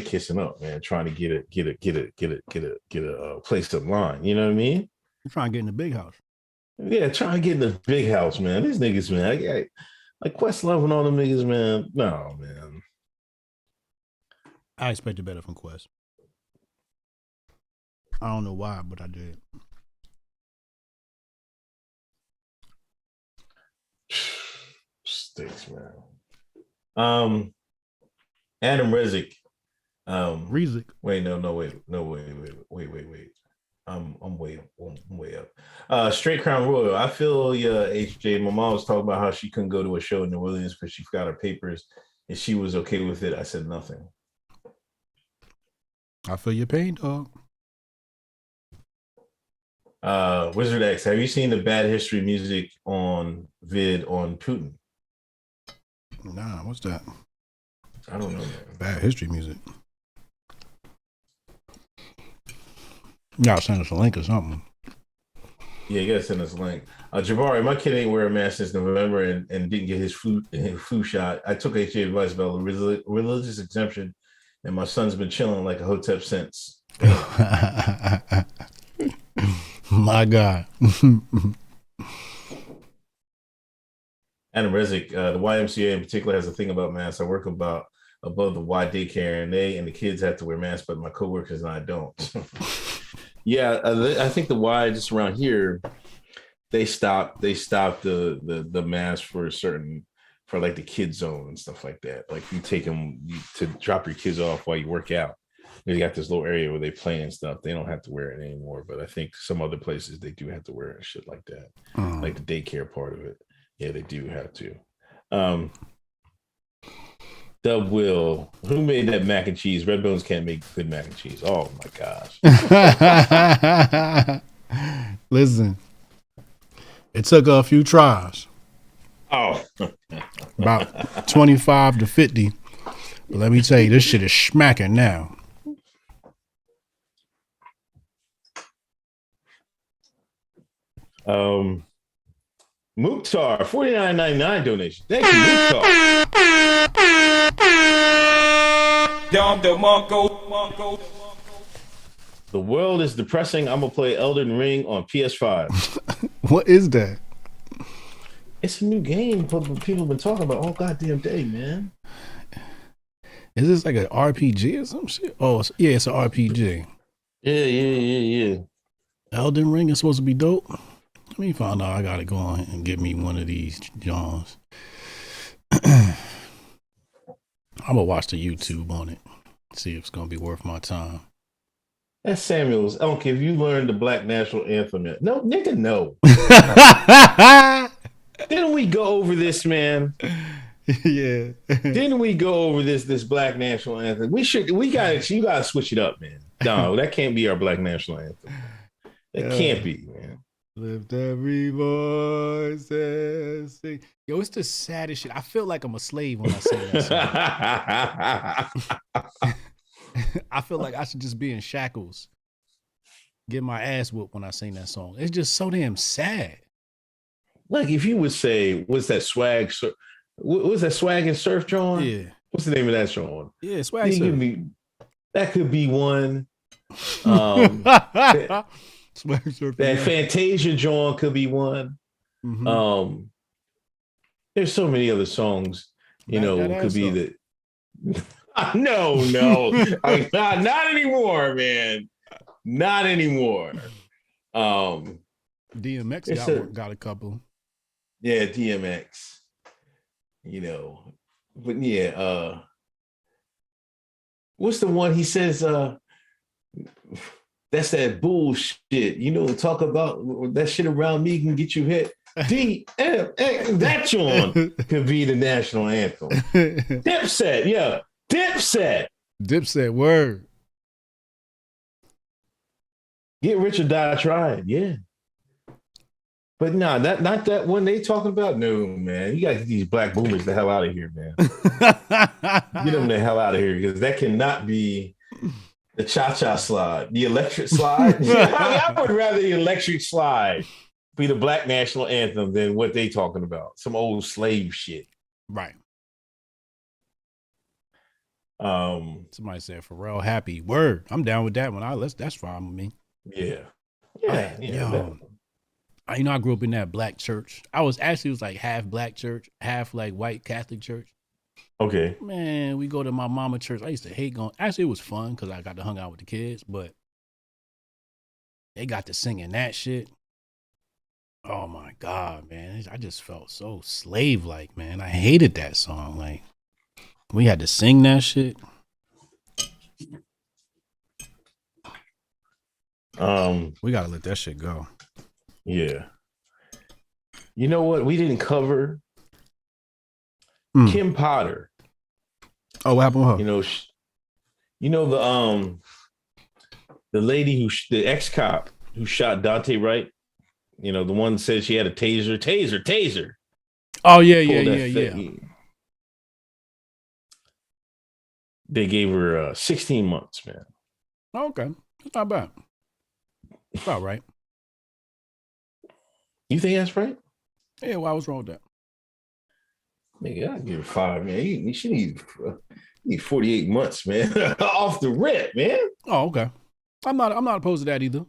kissing up, man, trying to get a place in line. You know what I mean? You're trying to get in the big house. Yeah, trying to get in the big house, man. These niggas, man, like Questlove and all them niggas, man. No, man. I expected better from Quest. I don't know why, but I did. Stinks, man. Adam Rezik. Rezik. Wait. I'm way up. Straight Crown Royal. I feel HJ. My mom was talking about how she couldn't go to a show in New Orleans because she forgot her papers and she was okay with it. I said nothing. I feel your pain, dog. Wizard X, have you seen the Bad History music on Putin? Nah, what's that? I don't know. Bad history music. Y'all send us a link or something. Yeah, you gotta send us a link. Jabari, my kid ain't wearing a mask since November and didn't get his flu shot. I took HA advice about a religious exemption, and my son's been chilling like a Hotep since. My God. Adam Rezik, the YMCA in particular has a thing about masks. I work above the Y daycare, and the kids have to wear masks, but my coworkers and I don't. Yeah, I think the Y just around here, they stopped the mask for for like the kid zone and stuff like that. Like you take them to drop your kids off while you work out. They got this little area where they play and stuff. They don't have to wear it anymore, but I think some other places they do have to wear it and shit like that. Like the daycare part of it. Yeah, they do have to. Dub Will, who made that mac and cheese? Red Bones can't make good mac and cheese. Oh my gosh. Listen, it took a few tries. Oh, about 25 to 50. But let me tell you, this shit is smacking now. Mukhtar, $49.99 donation. Thank you, Mukhtar. The world is depressing. I'm gonna play Elden Ring on PS5. What is that? It's a new game people have been talking about all goddamn day, man. Is this like an RPG or some shit? Oh, yeah, it's an RPG. Yeah. Elden Ring is supposed to be dope. Let me find out. I gotta go on and get me one of these Johns. I'm gonna watch the YouTube on it. See if it's gonna be worth my time. That's Samuels. I don't care if you learned the Black National Anthem yet. No, nigga, no. Didn't we go over this, man? Yeah. Didn't we go over this Black National Anthem? You gotta switch it up, man. No, that can't be our Black National Anthem. It can't be, man. Lift every voice and sing. Yo, it's the saddest shit. I feel like I'm a slave when I say that song. I feel like I should just be in shackles, get my ass whooped when I sing that song. It's just so damn sad. Like if you would say, what's that swag? What's that swag and surf, John? Yeah. What's the name of that song? Yeah, swag surf. That could be one. Swag surf. That Fantasia John could be one. Mm-hmm. There's so many other songs, could be the. No, not anymore, man. Not anymore. DMX got a couple. Yeah, DMX. But yeah, what's the one he says? That's that bullshit. Talk about that shit around me can get you hit. DMX, that one could be the national anthem. Dipset, yeah. Dipset, word. Get rich or die trying, yeah. But nah, not that one they talking about. No, man. You gotta get these black boomers the hell out of here, man. Get them the hell out of here, because that cannot be the cha-cha slide, the electric slide. I would rather the electric slide be the Black National Anthem than what they talking about. Some old slave shit. Right. Somebody said Pharrell happy. Word. I'm down with that one. That's fine with me. Yeah. I grew up in that black church. It was like half black church, half like white Catholic church. Okay. Man, we go to my mama church. I used to hate going. Actually, it was fun because I got to hang out with the kids, but they got to singing that shit. Oh my God, man. I just felt so slave-like, man. I hated that song. Like, we had to sing that shit. We gotta let that shit go. Yeah. You know what? We didn't cover Kim Potter. Oh, what happened with her? The lady the ex-cop who shot Dante Wright. The one that said she had a taser. Oh yeah. They gave her 16 months, man. Okay, that's not bad. It's about right. You think that's right? Yeah, well, I was wrong with that. Nigga, I'd give her 5, man. She need 48 months, man. Off the rip, man. Oh, okay. I'm not opposed to that either.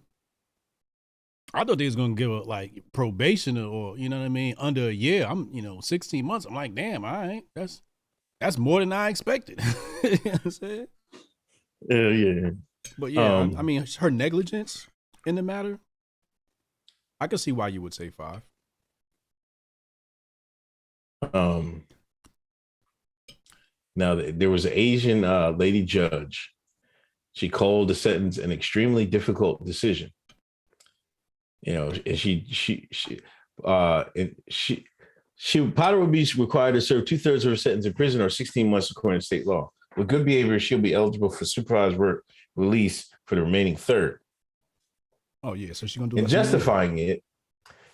I thought they was gonna give her like probation or you know what I mean, under a year. 16 months. I'm like, damn, all right. That's more than I expected. You know what I'm saying? Yeah. But yeah, I mean, her negligence in the matter, I can see why you would say 5. Now, there was an Asian lady judge. She called the sentence an extremely difficult decision. You know, and Potter would be required to serve 2/3 of her sentence in prison or 16 months according to state law. With good behavior, she'll be eligible for supervised work release for the remaining third. Oh yeah, so she's gonna do. And justifying it,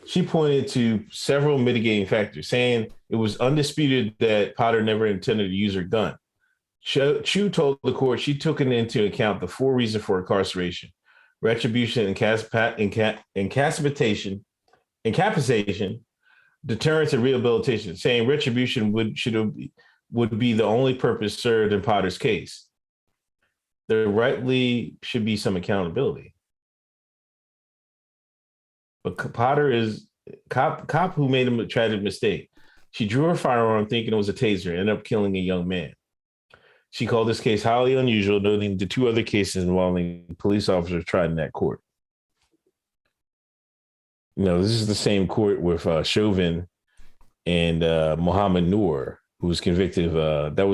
she pointed to several mitigating factors, saying it was undisputed that Potter never intended to use her gun. Chu told the court she took into account the 4 reasons for incarceration: retribution, incapacitation, deterrence, and rehabilitation, saying retribution would be the only purpose served in Potter's case. There rightly should be some accountability. But Potter is cop who made a tragic mistake. She drew her firearm thinking it was a taser and ended up killing a young man. She called this case highly unusual, noting the 2 other cases involving police officers tried in that court. You know, this is the same court with Chauvin and Mohammed Noor, who was convicted of that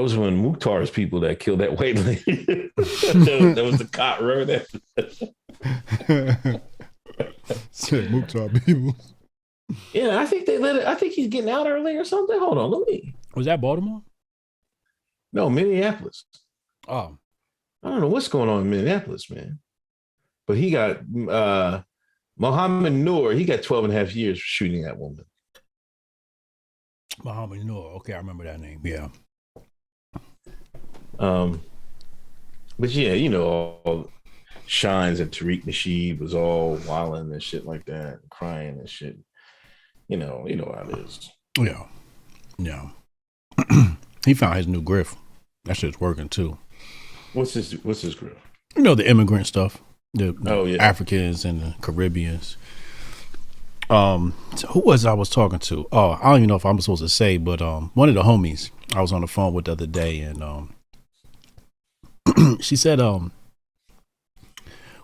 was when Mukhtar's people that killed that white lady. that was the cop, remember that? Said Mukhtar people. Yeah, I think they let it. I think he's getting out early or something. Hold on, let me. Was that Baltimore? No, Minneapolis. Oh, I don't know what's going on in Minneapolis, man. But he got Mohammed Noor. He got 12 and a half years for shooting that woman. Mohammed Noor. Okay, I remember that name. Yeah. But yeah, you know, all Shines and Tariq Nasheed was all wilding and shit like that, crying and shit. You know how it is. Yeah. Yeah. He found his new grift. That shit's working too. What's his grift? You know, the immigrant stuff. The yeah. Africans and the Caribbeans. So who was I was talking to? Oh, I don't even know if I'm supposed to say, but one of the homies I was on the phone with the other day, and she said,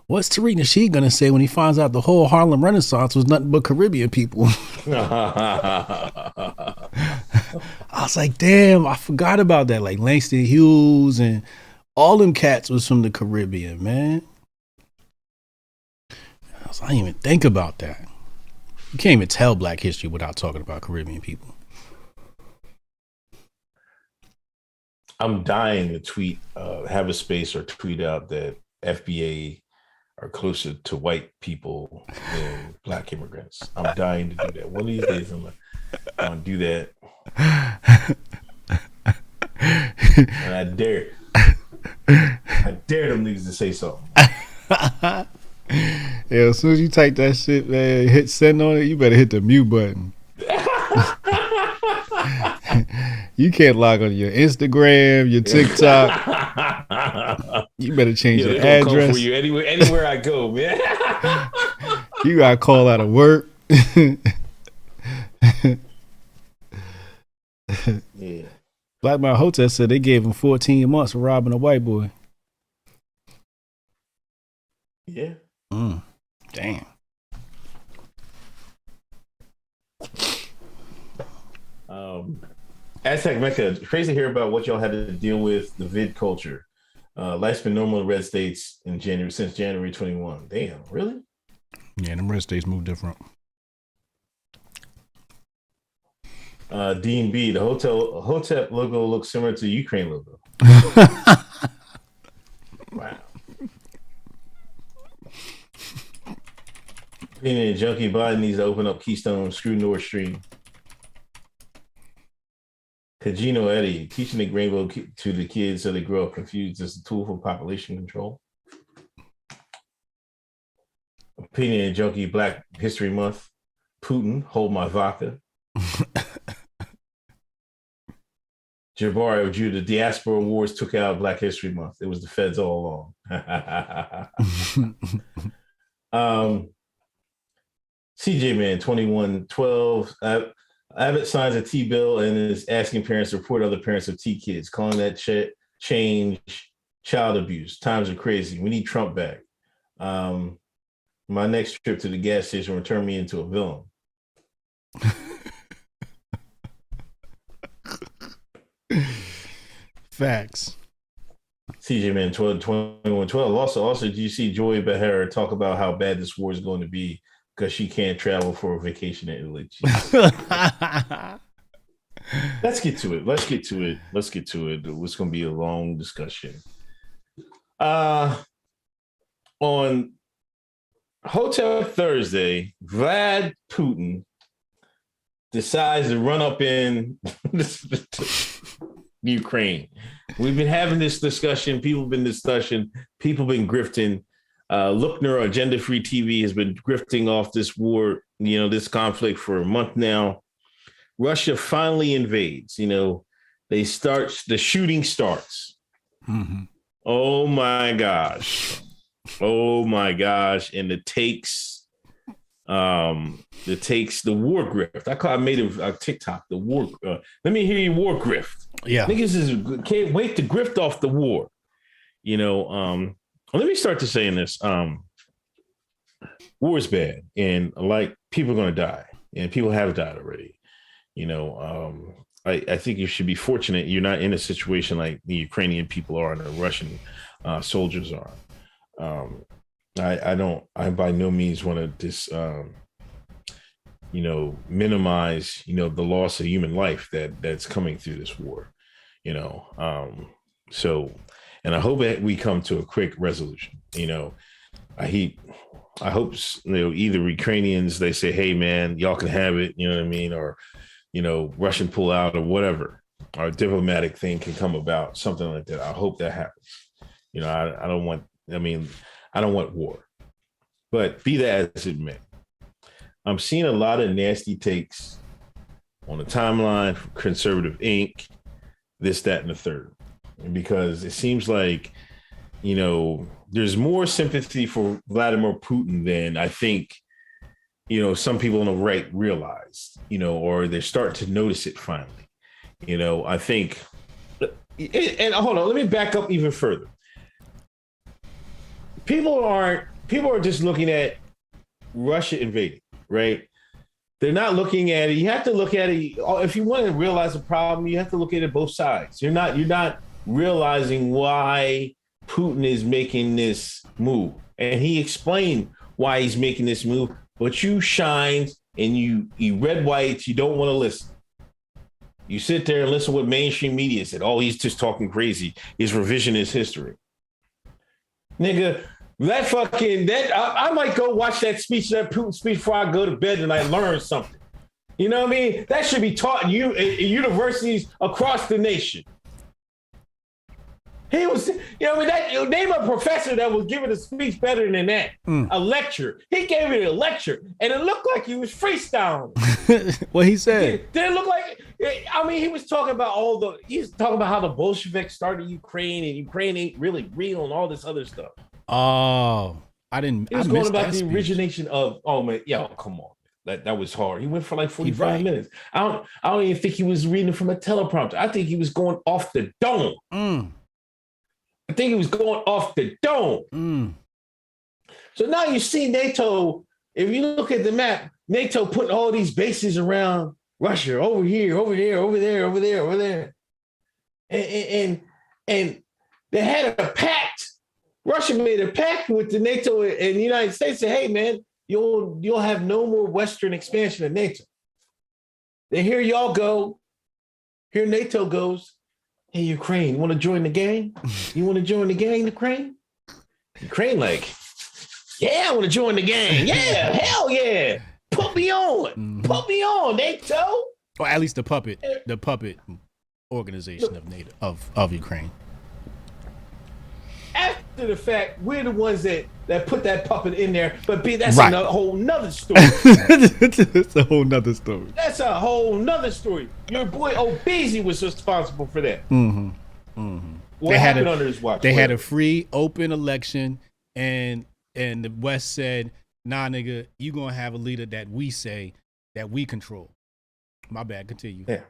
what's Tariq Nasheed gonna say when he finds out the whole Harlem Renaissance was nothing but Caribbean people? I was like, damn, I forgot about that. Like Langston Hughes and all them cats was from the Caribbean, man. I didn't even think about that. You can't even tell Black history without talking about Caribbean people. I'm dying to tweet, have a space or tweet out that FBA are closer to white people than Black immigrants. I'm dying to do that. One of these days I'm gonna do that. And I dare them niggas to say something. Yeah, as soon as you type that shit, man, hit send on it, you better hit the mute button. You can't log on your Instagram, your TikTok. You better change your address. Come for you anywhere I go, man. You gotta call out of work. Yeah. Black Man Hotep said they gave him 14 months for robbing a white boy. Yeah. Damn. Aztec Mecca, crazy to hear about what y'all had to deal with the vid culture. Life's been normal in red states since January 21. Damn, really? Yeah, them red states move different. Dean B, the Hotep logo looks similar to the Ukraine logo. Wow. Opinion Junkie Biden needs to open up Keystone, screw Nord Stream. Kajino Eddie, teaching the rainbow to the kids so they grow up confused as a tool for population control. Opinion Junkie Black History Month. Putin, hold my vodka. Jabari of Judah, diaspora wars took out Black History Month. It was the feds all along. CJ Man 2112. Abbott signs a T-bill and is asking parents to report other parents of T kids, calling that change child abuse. Times are crazy. We need Trump back. My next trip to the gas station will turn me into a villain. Facts. CJ man, 2112. Also, did you see Joy Behar talk about how bad this war is going to be because she can't travel for a vacation in Italy? Let's get to it. It's going to be a long discussion. On Hotep Thursday, Putin decides to run up in Ukraine. We've been having this discussion. People have been discussing. People have been grifting. Lookner, Agenda Free TV, has been grifting off this war, this conflict for a month now. Russia finally invades. The shooting starts. Mm-hmm. Oh my gosh. And it takes the war grift. I made a TikTok, the war. Let me hear you war grift. Yeah. Niggas can't wait to grift off the war. Let me start to saying this. War is bad, and people are going to die, and people have died already. I think you should be fortunate you're not in a situation like the Ukrainian people are and the Russian soldiers are. I by no means want to minimize, the loss of human life that's coming through this war, and I hope that we come to a quick resolution. I hope, either Ukrainians, they say, hey man, y'all can have it, you know what I mean? Or, Russian pull out or whatever, or a diplomatic thing can come about, something like that. I hope that happens. I don't want war, but be that as it may, I'm seeing a lot of nasty takes on the timeline from Conservative Inc., this, that, and the third. And because it seems like, there's more sympathy for Vladimir Putin than I think, some people on the right realize, or they're starting to notice it finally. I think, and hold on, let me back up even further. People are just looking at Russia invading, right? They're not looking at it. You have to look at it. If you want to realize the problem, you have to look at it both sides. You're not realizing why Putin is making this move. And he explained why he's making this move, but you shined and you red whites, you don't want to listen. You sit there and listen to what mainstream media said. Oh, he's just talking crazy. He's revisionist history. Nigga, I might go watch that Putin speech before I go to bed and I learn something. You know what I mean? That should be taught in universities across the nation. He was, name a professor that was giving a speech better than that. A lecture. He gave it a lecture, and it looked like he was freestyling. What he said? Did it look like? He was talking about how the Bolsheviks started Ukraine, and Ukraine ain't really real, and all this other stuff. Oh, I didn't. He was going about the origination of. Oh man, come on. That was hard. He went for like 45 minutes. I don't even think he was reading from a teleprompter. I think he was going off the dome. I think he was going off the dome. So now you see NATO, if you look at the map, NATO putting all these bases around Russia, over here, over there, over there, over there, over there. And they had a pact. Russia made a pact with the NATO and the United States, say, hey man, you'll have no more Western expansion of NATO. Then here y'all go. Here NATO goes. Hey, Ukraine, you want to join the gang? You want to join the gang, Ukraine? Ukraine like, yeah, I want to join the gang. Yeah, hell yeah. Put me on. Put me on, NATO. Or at least the puppet organization of NATO of Ukraine. After the fact, we're the ones that put that puppet in there, but that's right. A whole nother story. It's a whole nother story. That's a whole nother story. Your boy Obeezy was responsible for that. What happened under his watch? They had a free, open election, and the West said, nah, nigga, you gonna have a leader that we say that we control. My bad, continue. Yeah.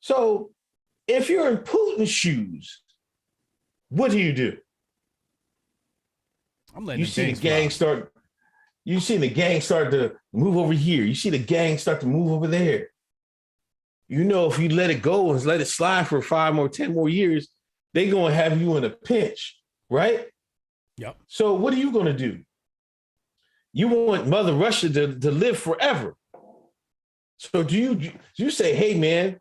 So if you're in Putin's shoes, what do? I'm letting you see the gang start. You see the gang start to move over here. You see the gang start to move over there. you know, if you let it go and let it slide for 5 more, 10 more years, they're going to have you in a pinch, right? Yep. So what are you going to do? You want Mother Russia to live forever. So do you say, hey, man,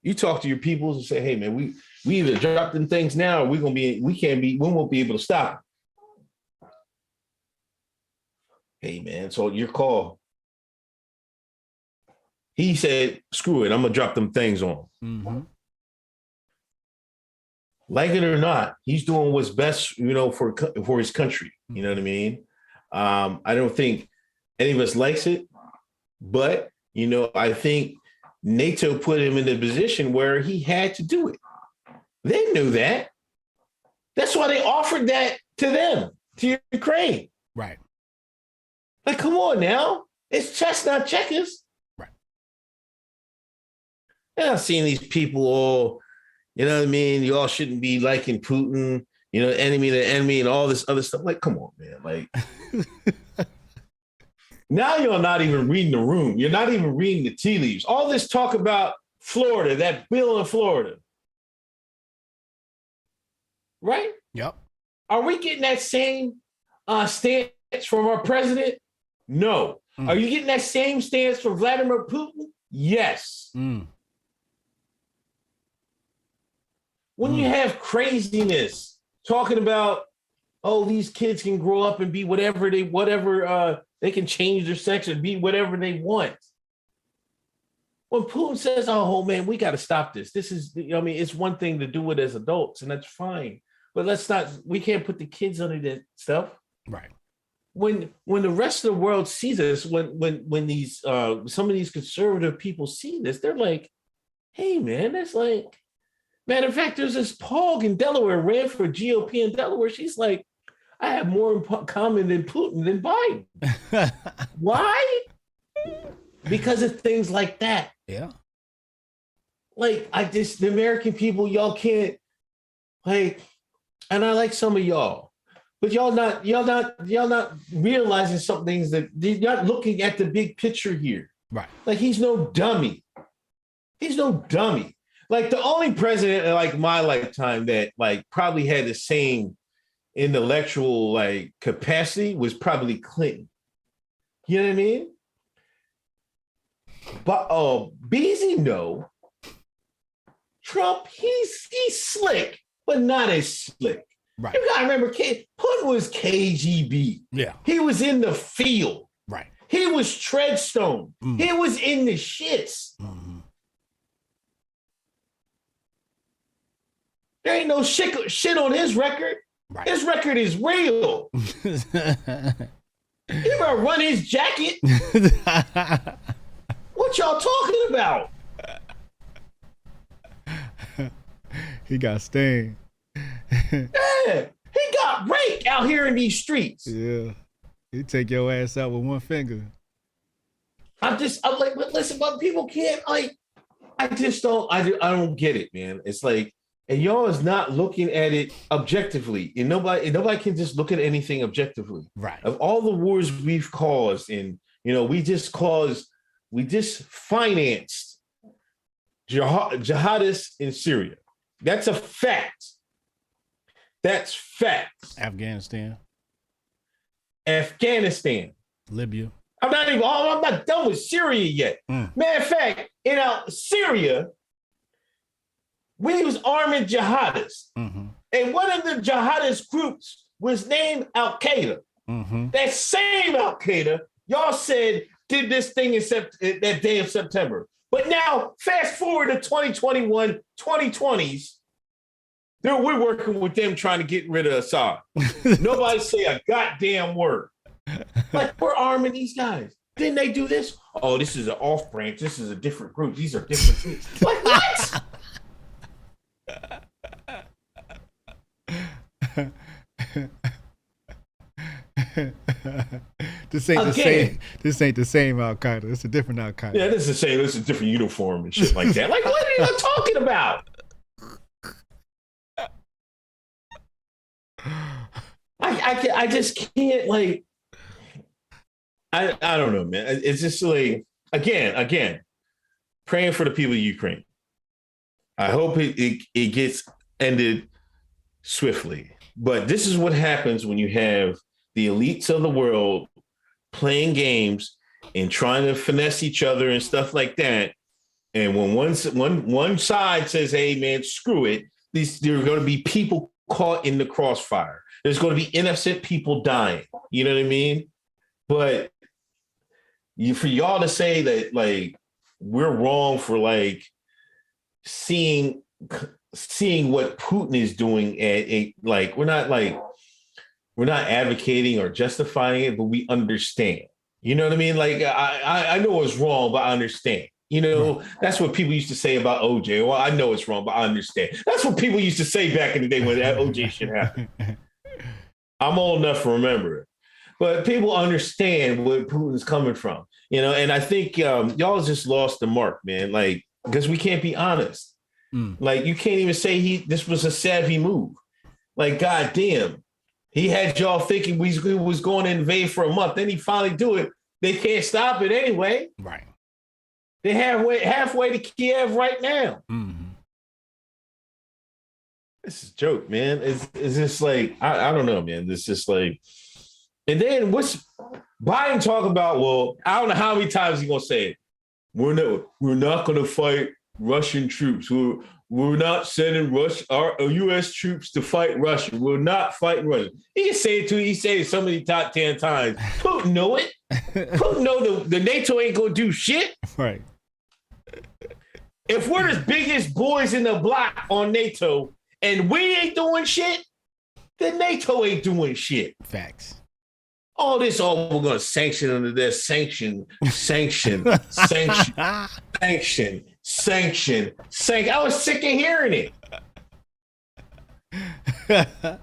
you talk to your peoples and say, hey, man, we either drop them things now or we won't be able to stop them. Hey, man, so your call. He said, screw it, I'm going to drop them things on. Mm-hmm. Like it or not, he's doing what's best, you know, for his country. You know what I mean? I don't think any of us likes it, but, you know, I think NATO put him in a position where he had to do it. They knew that. That's why they offered that to them, to Ukraine. Right. Like, come on now. It's chess, not checkers. Right. And I've seen these people all, you know what I mean? You all shouldn't be liking Putin, you know, enemy to enemy and all this other stuff. Like, come on, man. Like, now you're not even reading the room. You're not even reading the tea leaves. All this talk about Florida, that bill in Florida. Right? Yep. Are we getting that same stance from our president? No. Are you getting that same stance from Vladimir Putin? Yes. When you have craziness talking about, oh, these kids can grow up and be whatever they can change their sex and be whatever they want. When Putin says, oh man, we got to stop this. This is, I mean, it's one thing to do it as adults and that's fine, but we can't put the kids under that stuff. Right. When the rest of the world sees this, when these some of these conservative people see this, they're like, hey man, that's like, matter of fact, there's this Pog in Delaware, ran for GOP in Delaware. She's like, I have more in common than Putin than Biden. Why? Because of things like that. Yeah. Like, the American people, y'all can't, like, and I like some of y'all, but y'all not realizing some things that you're not looking at the big picture here. Right. Like, he's no dummy. He's no dummy. Like, the only president in like my lifetime that like probably had the same intellectual like capacity was probably Clinton. You know what I mean? But Beasley, no. Trump, he's slick, but not as slick. Right. You gotta remember, Putin was KGB. Yeah. He was in the field. Right. He was Treadstone. He was in the shits. There ain't no shit on his record. Right. His record is real. You better run his jacket. What y'all talking about? He got stained. Yeah, he got raked out here in these streets. Yeah, he take your ass out with one finger. I'm like, but listen, but people can't like. I don't get it, man. It's like, and y'all is not looking at it objectively, and nobody can just look at anything objectively. Right. Of all the wars we've caused, and you know, we just financed jihadists in Syria. That's a fact. That's facts. Afghanistan. Libya. I'm not done with Syria yet. Matter of fact, Syria, we was arming jihadists. And one of the jihadist groups was named Al-Qaeda. That same Al-Qaeda, y'all said, did this thing in that day of September. But now, fast forward to 2021, 2020s, we're working with them trying to get rid of Assad. Nobody say a goddamn word. Like, we're arming these guys. Didn't they do this? Oh, this is an off branch. This is a different group. These are different things. Like, what? This ain't the same Al Qaeda. It's a different Al Qaeda. Yeah, this is the same. This is a different uniform and shit like that. Like, what are you talking about? I just can't, like, I don't know, man. It's just like, again, praying for the people of Ukraine. I hope it gets ended swiftly. But this is what happens when you have the elites of the world playing games and trying to finesse each other and stuff like that. And when one side says, hey, man, screw it, there are going to be people caught in the crossfire. There's going to be innocent people dying. You know what I mean? But for y'all to say that, like, we're wrong for, like, seeing what Putin is doing, like, we're not advocating or justifying it, but we understand. You know what I mean? Like, I know it's wrong, but I understand. You know, that's what people used to say about OJ. Well, I know it's wrong, but I understand. That's what people used to say back in the day when that OJ shit happened. I'm old enough to remember it. But people understand where Putin's coming from, you know, and I think y'all just lost the mark, man. Like, because we can't be honest. Like, you can't even say this was a savvy move. Like, goddamn, he had y'all thinking he was going to invade for a month. Then he finally do it. They can't stop it anyway. Right. They're halfway to Kiev right now. Mm-hmm. This is a joke, man. It's just like, I don't know, man. It's just like, and then what's Biden talk about? Well, I don't know how many times he's gonna say it. We're not gonna fight Russian troops. We're not sending our U.S. troops to fight Russia. We're not fighting Russia. He can say it too. He said it so many top 10 times. Putin know it. Putin know the NATO ain't gonna do shit. Right. If we're the biggest boys in the block on NATO and we ain't doing shit, then NATO ain't doing shit. Facts. All this, we're going to sanction under this, sanction. I was sick of hearing it.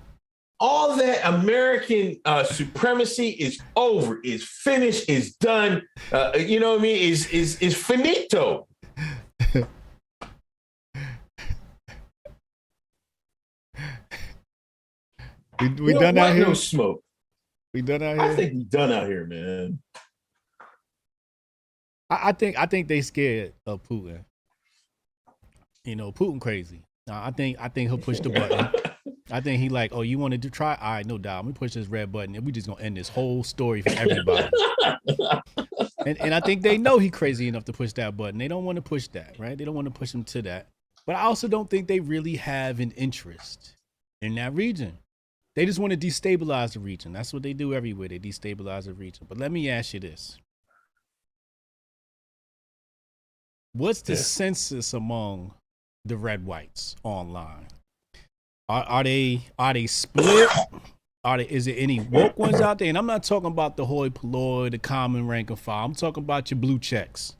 All that American supremacy is over, is finished, is done. You know what I mean? Is finito. We done out here? No smoke. We done out here? I think we done out here, man. I think they scared of Putin. You know, Putin crazy. I think he'll push the button. I think he like, oh, you wanted to try? All right, no doubt. Let me push this red button and we just gonna end this whole story for everybody. and I think they know he crazy enough to push that button. They don't want to push that, right? They don't want to push him to that. But I also don't think they really have an interest in that region. They just want to destabilize the region. That's what they do everywhere. They destabilize the region. But let me ask you this. What's the census among the red whites online? Are they split? Is there any woke ones out there? And I'm not talking about the hoi polloi, the common rank and file. I'm talking about your blue checks.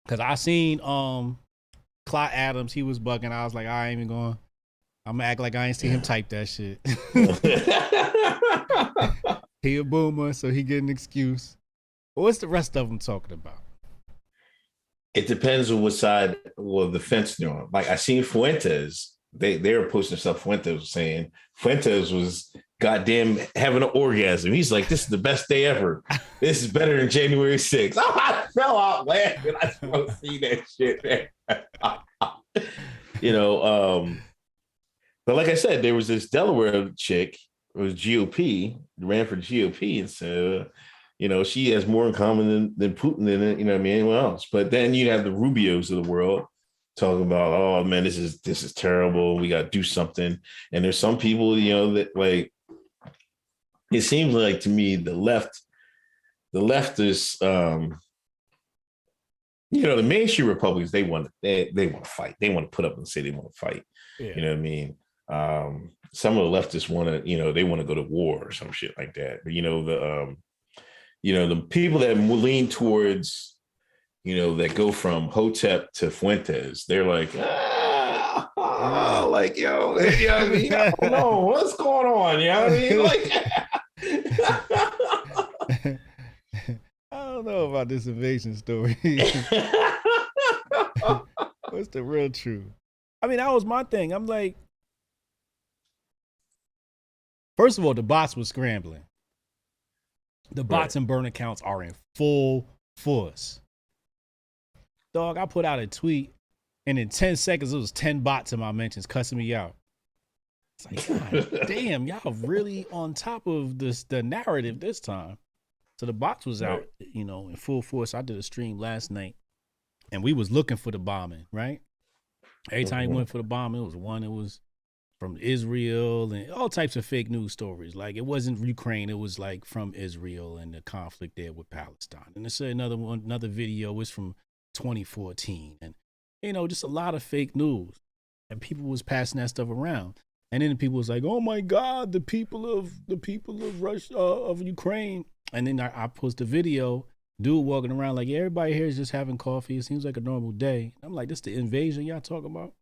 Cause I seen Clyde Adams, he was bugging. I was like, I ain't even going. I'm gonna act like I ain't seen him type that shit. He a boomer, so he get an excuse. But what's the rest of them talking about? It depends on what side of the fence they're on. Like I seen Fuentes, they were posting stuff. Fuentes was saying Fuentes was goddamn having an orgasm. He's like, this is the best day ever. This is better than January 6th. I fell out laughing. I just see that shit, man. You know, but like I said, there was this Delaware chick, it was GOP, ran for GOP, and so, you know, she has more in common than Putin and, you know what I mean, anyone else. But then you have the Rubios of the world talking about, oh man, this is terrible. We got to do something. And there's some people, you know, that like, it seems like to me the left is, you know, the mainstream Republicans, they want to fight. They want to put up and say they want to fight. Yeah. You know what I mean? Some of the leftists want to, you know, they want to go to war or some shit like that. But you know, the people that lean towards, you know, that go from Hotep to Fuentes, they're like, like, yo, you know what I mean? I don't know what's going on. You know what I mean? Like, I don't know about this invasion story. What's the real truth? I mean, that was my thing. I'm like, first of all, the bots were scrambling. The bots and burn accounts are in full force. Dog, I put out a tweet, and in 10 seconds, it was 10 bots in my mentions cussing me out. It's like, God damn, y'all really on top of the narrative this time. So the bots was out, you know, in full force. I did a stream last night, and we was looking for the bombing, right? Every time we went for the bombing, it was from Israel and all types of fake news stories. Like, it wasn't Ukraine, it was like from Israel and the conflict there with Palestine. And it's another video was from 2014, and you know, just a lot of fake news, and people was passing that stuff around. And then the people was like, "Oh my God, the people of Russia, of Ukraine." And then I posted a video, dude walking around like, yeah, everybody here is just having coffee. It seems like a normal day. I'm like, this the invasion y'all talking about?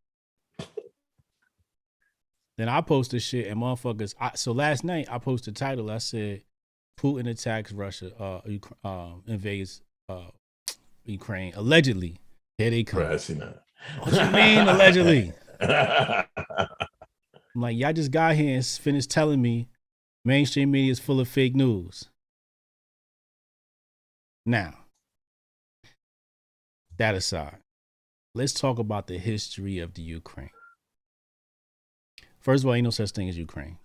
Then I posted shit and motherfuckers. So last night I posted a title. I said, Putin attacks Russia, invades Ukraine. Allegedly. Here they come. What you mean, allegedly? I'm like, y'all just got here and finished telling me mainstream media is full of fake news. Now, that aside, let's talk about the history of the Ukraine. First of all, ain't no such thing as Ukraine.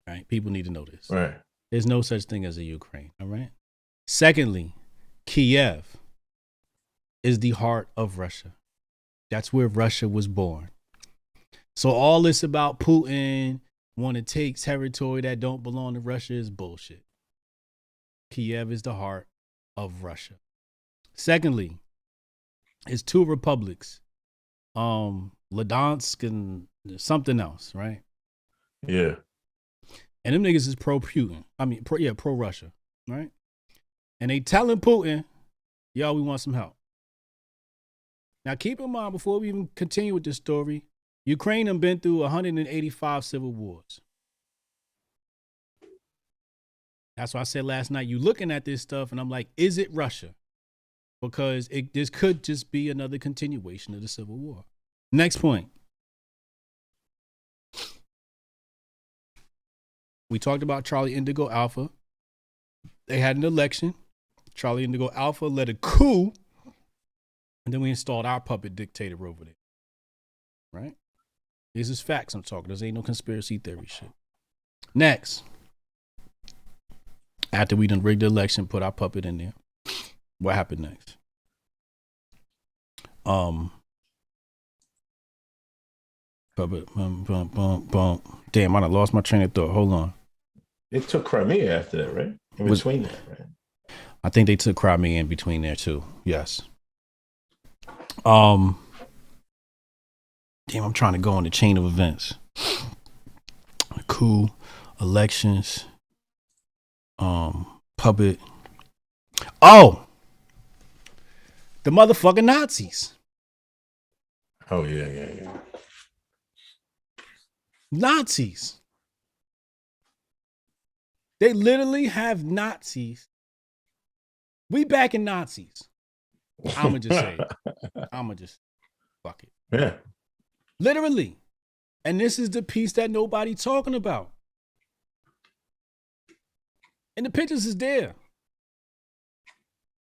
Right? People need to know this. Right. There's no such thing as a Ukraine. All right. Secondly, Kiev is the heart of Russia. That's where Russia was born. So all this about Putin want to take territory that don't belong to Russia is bullshit. Kiev is the heart of Russia. Secondly, it's two republics, Ludansk and something else, right? Yeah. And them niggas is pro-Putin. Pro-Russia, right? And they telling Putin, yo, we want some help. Now, keep in mind, before we even continue with this story, Ukraine have been through 185 civil wars. That's why I said last night, you looking at this stuff, and I'm like, is it Russia? Because this could just be another continuation of the Civil War. Next point. We talked about Charlie Indigo Alpha. They had an election. Charlie Indigo Alpha led a coup. And then we installed our puppet dictator over there. Right? This is facts I'm talking. This ain't no conspiracy theory shit. Next. After we done rigged the election, put our puppet in there. What happened next? Puppet, Damn, I done lost my train of thought. Hold on. They took Crimea after that, right? In between that, right? I think they took Crimea in between there too. Yes. Damn, I'm trying to go on the chain of events. Coup, elections, puppet. Oh, the motherfucking Nazis. Oh yeah. Nazis. They literally have Nazis. We backing Nazis. I'ma just say it. I'ma just fuck it. Yeah. Literally. And this is the piece that nobody talking about. And the pictures is there.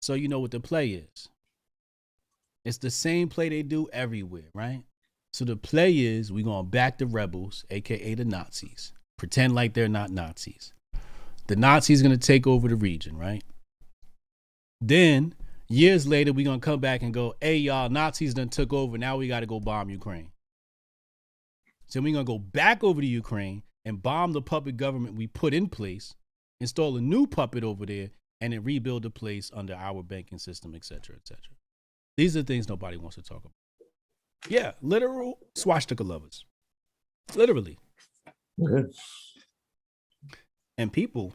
So you know what the play is. It's the same play they do everywhere, right? So the play is we're going to back the rebels, aka the Nazis. Pretend like they're not Nazis. The Nazis going to take over the region, right? Then years later, we're going to come back and go, hey, y'all, Nazis done took over. Now we got to go bomb Ukraine. So we're going to go back over to Ukraine and bomb the puppet government we put in place, install a new puppet over there, and then rebuild the place under our banking system, et cetera, et cetera. These are things nobody wants to talk about. Yeah, literal swastika lovers. Literally. Okay. And people,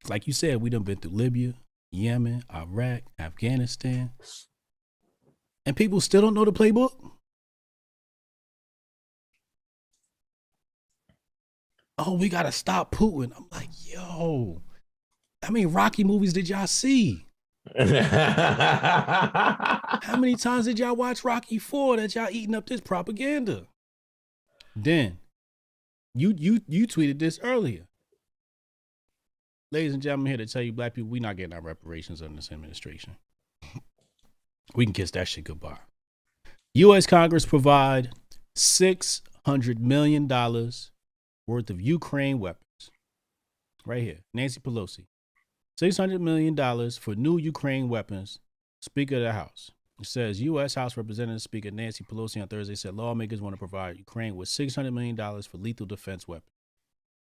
like you said, we done been through Libya, Yemen, Iraq, Afghanistan. And people still don't know the playbook. Oh, we got to stop Putin. I'm like, yo, how many Rocky movies did y'all see? How many times did y'all watch Rocky 4 that y'all eating up this propaganda? Then, you tweeted this earlier. Ladies and gentlemen, here to tell you, black people, we not getting our reparations under this administration. We can kiss that shit goodbye. U.S. Congress provide $600 million worth of Ukraine weapons. Right here, Nancy Pelosi. $600 million for new Ukraine weapons. Speaker of the House. It says U.S. House Representative Speaker Nancy Pelosi on Thursday said lawmakers want to provide Ukraine with $600 million for lethal defense weapons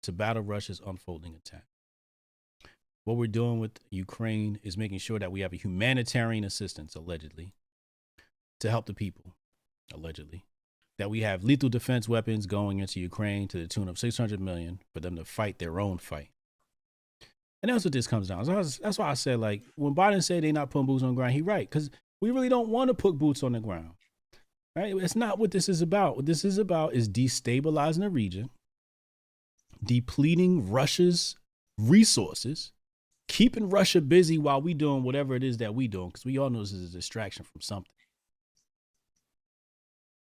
to battle Russia's unfolding attack. What we're doing with Ukraine is making sure that we have a humanitarian assistance, allegedly, to help the people, allegedly. That we have lethal defense weapons going into Ukraine to the tune of $600 million for them to fight their own fight. And that's what this comes down. So that's why I said, like, when Biden said they're not putting boots on the ground, he's right. Because we really don't want to put boots on the ground. Right? It's not what this is about. What this is about is destabilizing the region, depleting Russia's resources, keeping Russia busy while we doing whatever it is that we doing. Because we all know this is a distraction from something.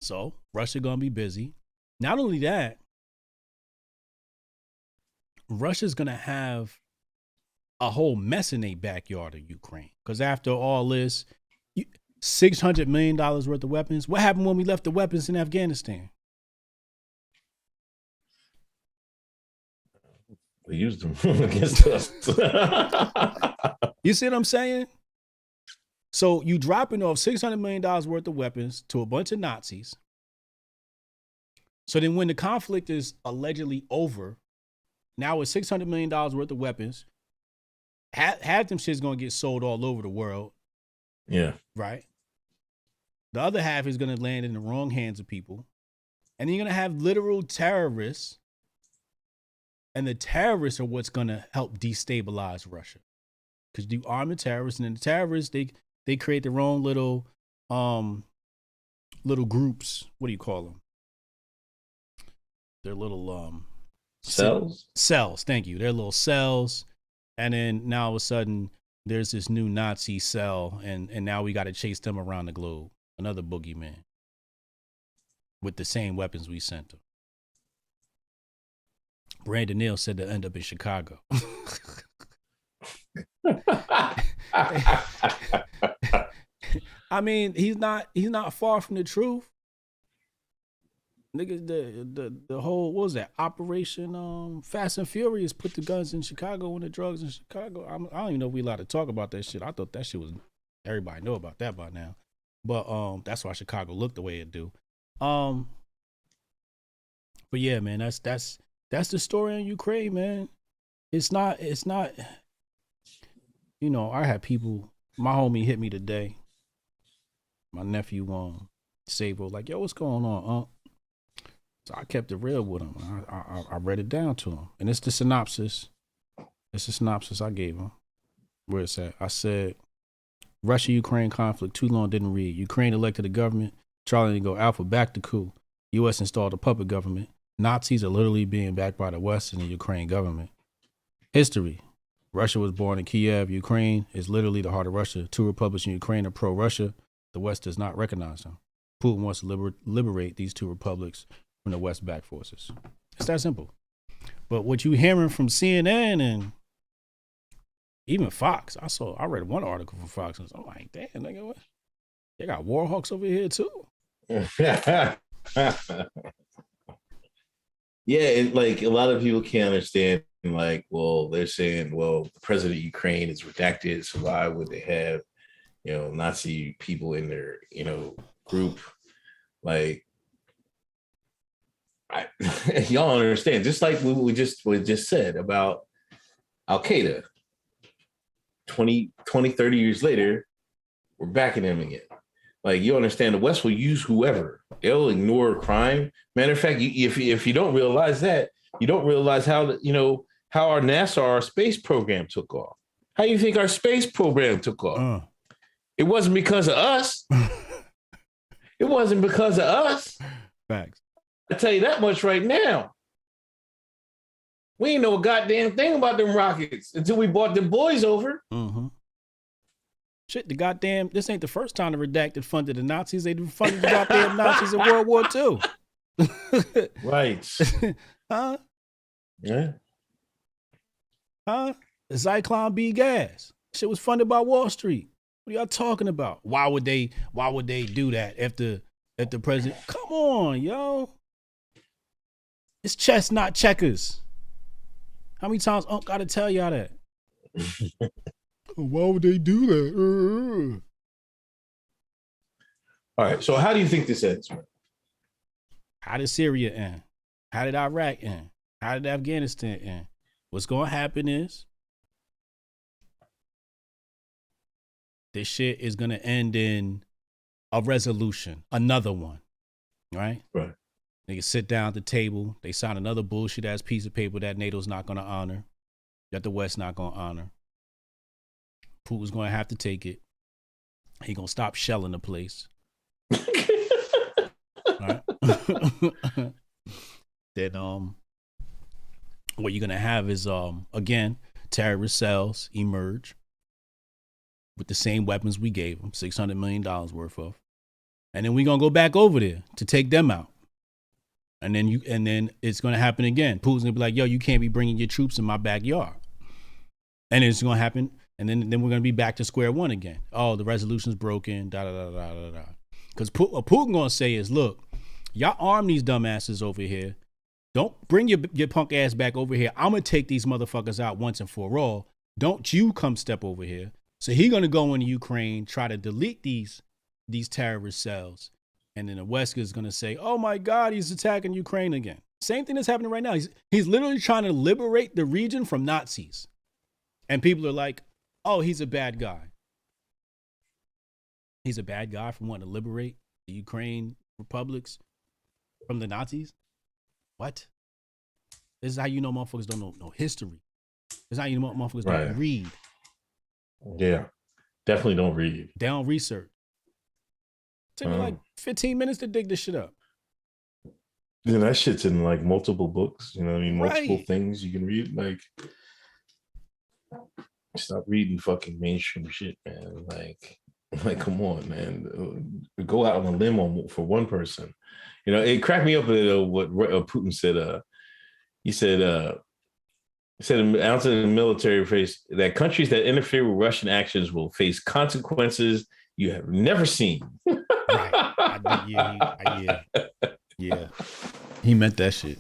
So Russia going to be busy. Not only that, Russia's going to have a whole mess in their backyard of Ukraine. Because after all this, $600 million worth of weapons. What happened when we left the weapons in Afghanistan? They used them against us. You see what I'm saying? So you dropping off $600 million worth of weapons to a bunch of Nazis. So then when the conflict is allegedly over, now it's $600 million worth of weapons. Half them shit's going to get sold all over the world. Yeah. Right? The other half is going to land in the wrong hands of people. And then you're going to have literal terrorists. And the terrorists are what's going to help destabilize Russia. Because you arm the terrorists, and then the terrorists, they create their own little groups. What do you call them? They're little cells? Cells, thank you. They're little cells. And then now all of a sudden, there's this new Nazi cell, and now we got to chase them around the globe. Another boogeyman with the same weapons we sent them. Brandon Neal said they'll end up in Chicago. I mean, he's not far from the truth. Nigga, the whole, what was that, Operation Fast and Furious put the guns in Chicago and the drugs in Chicago. I don't even know if we allowed to talk about that shit. I thought that shit was, everybody know about that by now. But that's why Chicago looked the way it do. But yeah, man, that's the story in Ukraine, man. It's not, you know, I had people, my homie hit me today. My nephew Sabo, like, yo, what's going on, So I kept it real with him. I read it down to him. And it's the synopsis. It's the synopsis I gave him. Where it's at. I said, Russia-Ukraine conflict, too long, didn't read. Ukraine elected a government. Charlie didn't go alpha, back to coup. U.S. installed a puppet government. Nazis are literally being backed by the West and the Ukraine government. History. Russia was born in Kiev. Ukraine is literally the heart of Russia. Two republics in Ukraine are pro-Russia. The West does not recognize them. Putin wants to liberate these two republics from the West-backed forces. It's that simple. But what you hearing from CNN and even Fox, I read one article from Fox and I'm like, damn, nigga, what? They got war hawks over here too. Yeah, and like a lot of people can't understand, like, well, they're saying, well, the president of Ukraine is redacted, so why would they have, you know, Nazi people in their, you know, group? Like, y'all understand, just like we just said about Al-Qaeda. 20, 30 years later, we're backing them again. Like, you understand, the West will use whoever. They'll ignore crime. Matter of fact, if you don't realize that, you don't realize how, you know, how our NASA, our space program took off. How you think our space program took off? It wasn't because of us. It wasn't because of us. Facts. I tell you that much right now. We ain't know a goddamn thing about them rockets until we brought them boys over. Mm-hmm. Shit, this ain't the first time the redacted funded the Nazis. They funded the goddamn Nazis in World War II. Right. Huh? Yeah. Huh? The Zyklon B gas. Shit was funded by Wall Street. What are y'all talking about? Why would they do that if the president? Come on, yo. It's chess, not checkers. How many times Unc gotta tell y'all that? Why would they do that? All right. So how do you think this ends? How did Syria end? How did Iraq end? How did Afghanistan end? What's going to happen is this shit is going to end in a resolution, another one, right? Right. They can sit down at the table. They sign another bullshit ass piece of paper that NATO's not going to honor, that the West not going to honor. Putin's going to have to take it. He going to stop shelling the place. Right? Then what you're going to have is again, terrorist cells emerge with the same weapons we gave them, $600 million worth of. And then we're going to go back over there to take them out. And then it's going to happen again. Putin's going to be like, yo, you can't be bringing your troops in my backyard. And it's going to happen. And then we're going to be back to square one again. Oh, the resolution's broken, da-da-da-da-da-da. Because what Putin going to say is, look, y'all arm these dumbasses over here. Don't bring your punk ass back over here. I'm going to take these motherfuckers out once and for all. Don't you come step over here. So he's going to go into Ukraine, try to delete these terrorist cells. And then the West is going to say, oh, my God, he's attacking Ukraine again. Same thing that's happening right now. He's literally trying to liberate the region from Nazis. And people are like, oh, he's a bad guy. He's a bad guy for wanting to liberate the Ukraine republics from the Nazis? What? This is how you know motherfuckers don't know history. This is how you know motherfuckers don't read. Yeah, definitely don't read. They don't research. Took me like 15 minutes to dig this shit up. Yeah, that shit's in like multiple books. You know what I mean? Multiple things you can read. Like, stop reading fucking mainstream shit, man. Like, come on, man. Go out on a limb for one person. You know, it cracked me up what Putin said. He said out to the military face that countries that interfere with Russian actions will face consequences you have never seen. Right. Yeah. He meant that shit.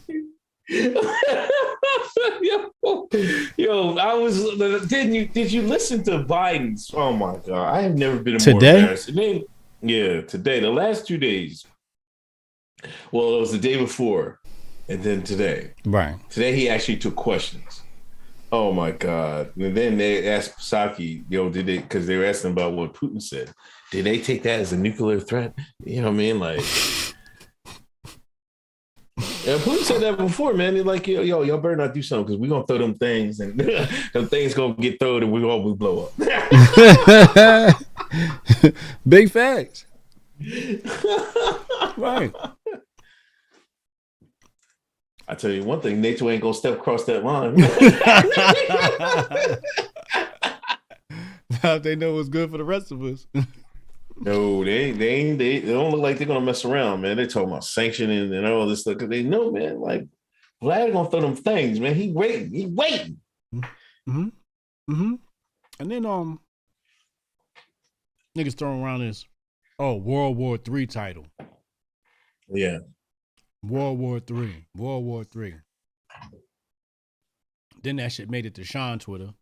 Yo, I was. Did you listen to Biden's? Oh my God, I have never been more embarrassed. Today, the last 2 days. Well, it was the day before, and then today. Right. Today he actually took questions. Oh my God! And then they asked Psaki, did they? Because they were asking about what Putin said. Did they take that as a nuclear threat? You know what I mean? Like. Yeah, Putin said that before, man. They're like, y'all better not do something because we're going to throw them things and them things going to get thrown and we blow up. Big facts. Right. I tell you one thing, NATO ain't going to step across that line. Now they know what's good for the rest of us. No, they don't look like they're gonna mess around, man. They're talking about sanctioning and all this stuff because they know, man. Like Vlad gonna throw them things, man. He waiting. Mm-hmm. And then niggas throwing around this World War III title. Yeah. World War III. Then that shit made it to Sean Twitter.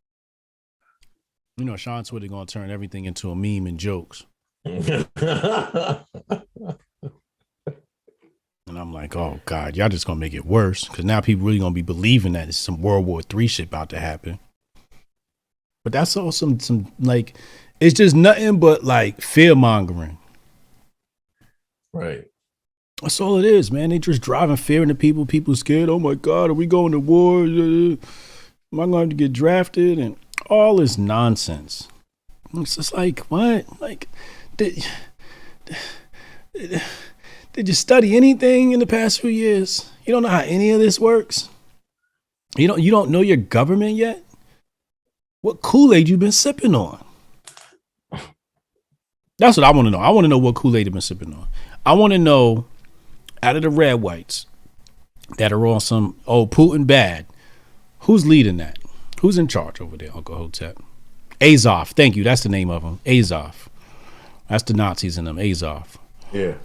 You know, Sean Twitter gonna turn everything into a meme and jokes. And I'm like, oh God, y'all just gonna make it worse because now people really gonna be believing that it's some World War III shit about to happen. But that's all some like, it's just nothing but like fear mongering. Right. That's all it is, man. They just driving fear into people. People scared. Oh my God, are we going to war? Am I going to get drafted? And all this nonsense. It's just like, what? Like, did you study anything in the past few years? You don't know how any of this works? You don't know your government yet? What Kool-Aid you been sipping on? That's what I want to know. I want to know what Kool-Aid you've been sipping on. I want to know, out of the red whites that are on some, Putin bad, who's leading that? Who's in charge over there, Uncle Hotep? Azov. Thank you. That's the name of them. Azov. That's the Nazis in them. Azov. Yeah.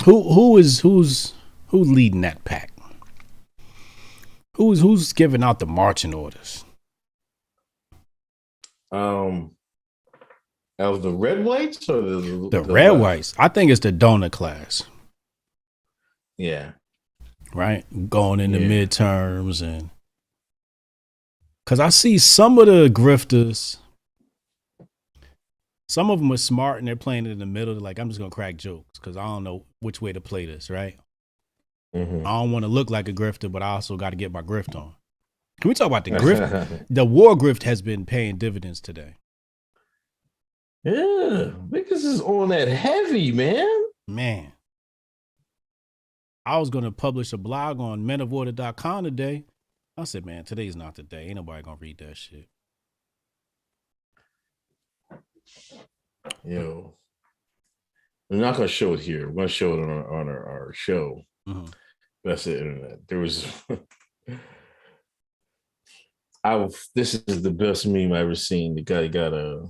Who's leading that pack? Who's giving out the marching orders? Of the red whites or the red whites? I think it's the donor class. Yeah. Right? Going into midterms and because I see some of the grifters, some of them are smart and they're playing it in the middle. They're like, I'm just gonna crack jokes because I don't know which way to play this, right? Mm-hmm. I don't want to look like a grifter, but I also got to get my grift on. Can we talk about the grift? The war grift has been paying dividends today. Yeah, because it's on that heavy, man. I was going to publish a blog on menoforder.com today. I said, man, today's not the day. Ain't nobody going to read that shit. Yo, we're not going to show it here. We're going to show it on our show. Mm-hmm. That's the internet. There was... this is the best meme I've ever seen. The guy got a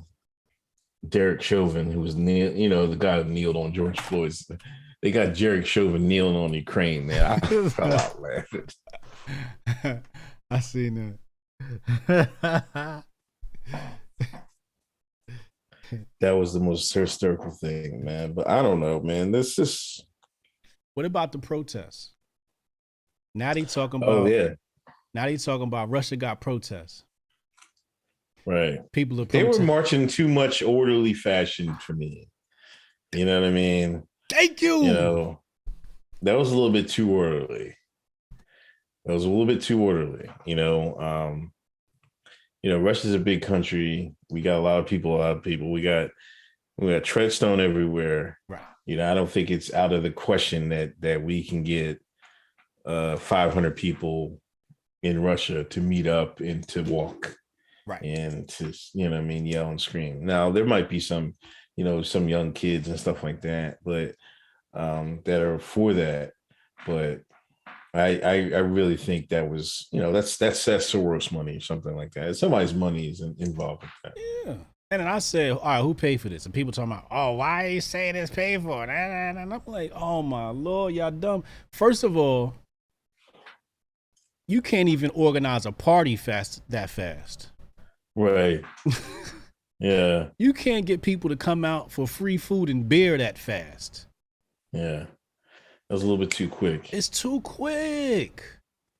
Derek Chauvin, who was the guy who kneeled on George Floyd's. They got Derek Chauvin kneeling on Ukraine, man. I fell out laughing. I seen that. That was the most hysterical thing, man. But I don't know, man. This is. What about the protests? Now they talking about. Oh yeah. Now they talking about Russia got protests. Right. People are they were marching too much orderly fashion for me. You know what I mean? Thank you. You know, that was a little bit too orderly. Russia's a big country. We got a lot of people. We got treadstone everywhere. Right. I don't think it's out of the question that we can get 500 people in Russia to meet up and to walk. Right. And to, yell and scream. Now, there might be some young kids and stuff like that, but that are for that. But I really think that was, that's Soros money or something like that. Somebody's money is involved with that. Yeah. And then I said, all right, who paid for this? And people talking about, oh, why are you saying it's paid for? And I'm like, oh my Lord, y'all dumb. First of all, you can't even organize a party that fast. Right. Yeah. You can't get people to come out for free food and beer that fast. Yeah. That was a little bit too quick. It's too quick.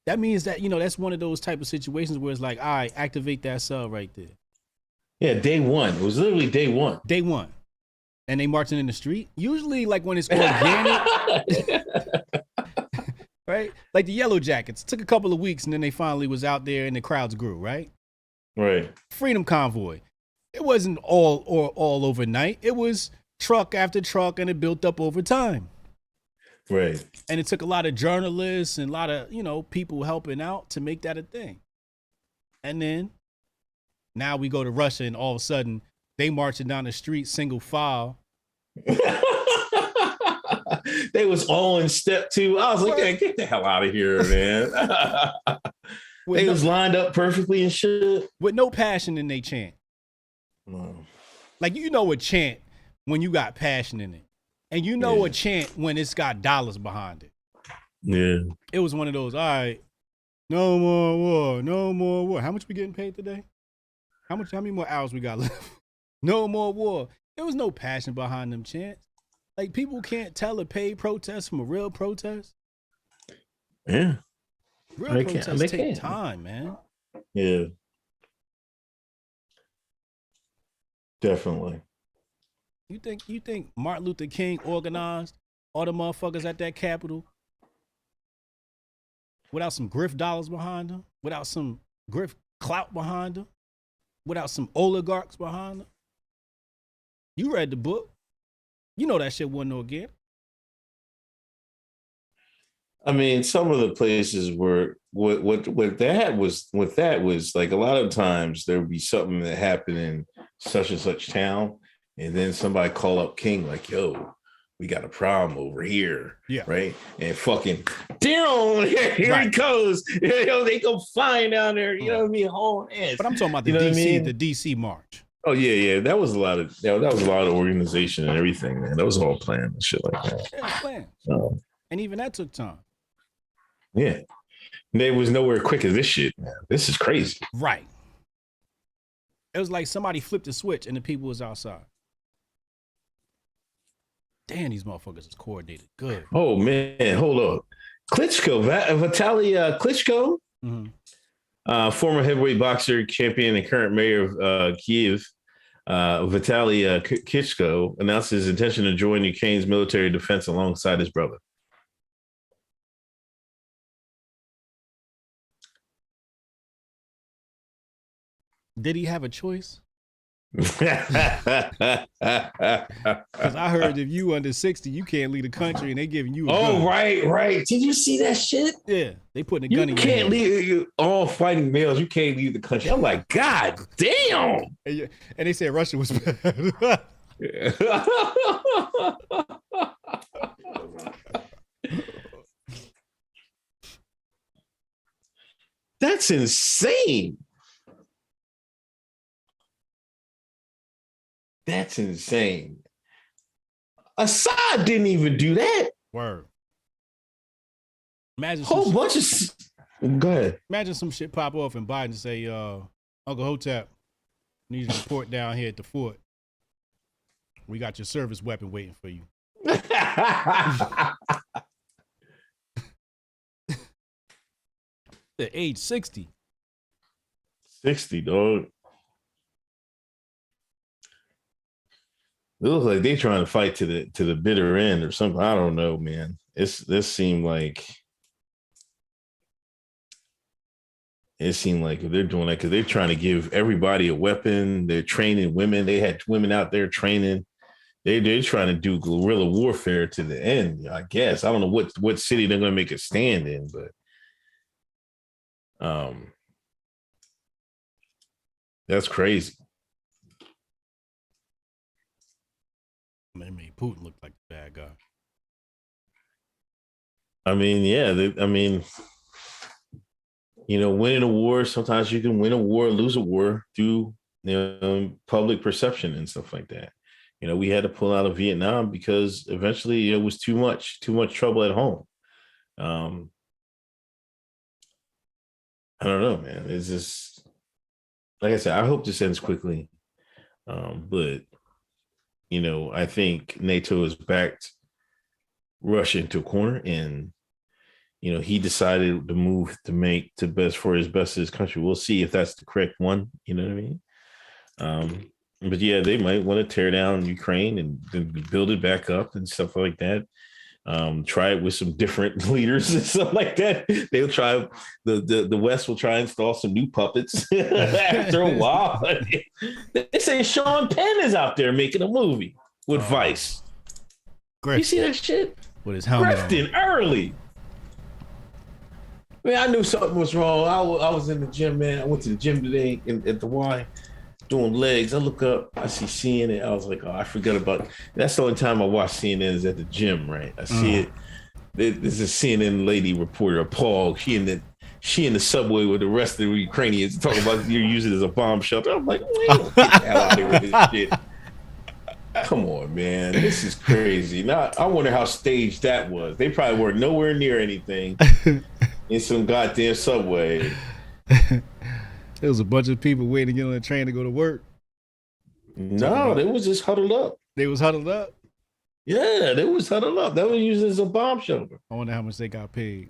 That means that, that's one of those type of situations where it's like, all right, activate that cell right there. Yeah, day one. It was literally day one. Day one. And they marching in the street. Usually like when it's organic. Right? Like the Yellow Jackets. Took a couple of weeks and then they finally was out there and the crowds grew, right? Right. Freedom Convoy. It wasn't all overnight. It was truck after truck and it built up over time. Right. And it took a lot of journalists and a lot of, people helping out to make that a thing. And then now we go to Russia and all of a sudden they marching down the street single file. They was all in step two. I was like, hey, get the hell out of here, man. They was lined up perfectly and shit. With no passion in they chant. No. Like, a chant when you got passion in it. And a chant when it's got dollars behind it. Yeah. It was one of those, all right, no more war, no more war. How much we getting paid today? How many more hours we got left? No more war. There was no passion behind them chants. Like, people can't tell a paid protest from a real protest. Yeah. Real protests take time, man. Yeah. Definitely. You think Martin Luther King organized all the motherfuckers at that Capitol without some grift dollars behind them? Without some grift clout behind them? Without some oligarchs behind them? You read the book. You know that shit wasn't organic. I mean, some of the places were what that was like a lot of times there would be something that happened in such and such town, and then somebody call up King like, yo, we got a problem over here. Yeah. Right. And fucking damn, here he goes. You know, they go flying down there, you know what I mean? Whole ass. But I'm talking about the DC, the DC march. Oh yeah. That was a lot of organization and everything, man. That was all planned and shit like that. Yeah, it was planned. And even that took time. Yeah. There was nowhere quick as this shit, man. This is crazy. Right. It was like somebody flipped a switch and the people was outside. Damn, these motherfuckers is coordinated. Good. Oh, man. Hold up. Klitschko, Vitaly Klitschko, former heavyweight boxer, champion, and current mayor of Kiev, Vitaly Klitschko, announced his intention to join Ukraine's military defense alongside his brother. Did he have a choice? Because I heard if you under 60, you can't leave the country, and they giving you a gun. Right. Did you see that shit? Yeah, they putting a gun in your hand. You can't leave, all fighting males, you can't leave the country. I'm like, God damn. And they said Russia was bad. That's insane. That's insane. Assad didn't even do that. Word. Imagine whole bunch of. Go ahead. Imagine some shit pop off and Biden say, Uncle Hotep, need you to report down here at the fort. We got your service weapon waiting for you. At age 60. 60, dog. It looks like they trying to fight to the bitter end or something. I don't know, man. This seemed like if they're doing that because they're trying to give everybody a weapon. They're training women. They had women out there training. They're trying to do guerrilla warfare to the end. I guess I don't know what city they're going to make a stand in, but that's crazy. They made Putin look like the bad guy. I mean, yeah. Winning a war, sometimes you can win a war, lose a war through public perception and stuff like that. We had to pull out of Vietnam because eventually it was too much trouble at home. I don't know, man. It's just, like I said, I hope this ends quickly. But I think NATO has backed Russia into a corner, and he decided to move to make the best for his country. We'll see if that's the correct one. You know what I mean? But yeah, they might want to tear down Ukraine and then build it back up and stuff like that. Try it with some different leaders and stuff like that. They'll try the West will try and install some new puppets after a while. They say Sean Penn is out there making a movie with Vice. Griffin. You see that shit? With his helmet Griffin early. Man, I knew something was wrong. I was in the gym, man. I went to the gym today at the Y doing legs. I look up, I see CNN. I was like, oh, I forgot about it. That's the only time I watch CNN is at the gym, right? I see it. There's a CNN lady reporter, Paul. She in the subway with the rest of the Ukrainians talking about you're using it as a bomb shelter. I'm like, man, get the hell out of here with this shit. Come on, man. This is crazy. Now I wonder how staged that was. They probably weren't nowhere near anything in some goddamn subway. There was a bunch of people waiting to get on the train to go to work. No, they was just huddled up. They was huddled up? Yeah, they was huddled up. They were using as a bomb shelter. I wonder how much they got paid.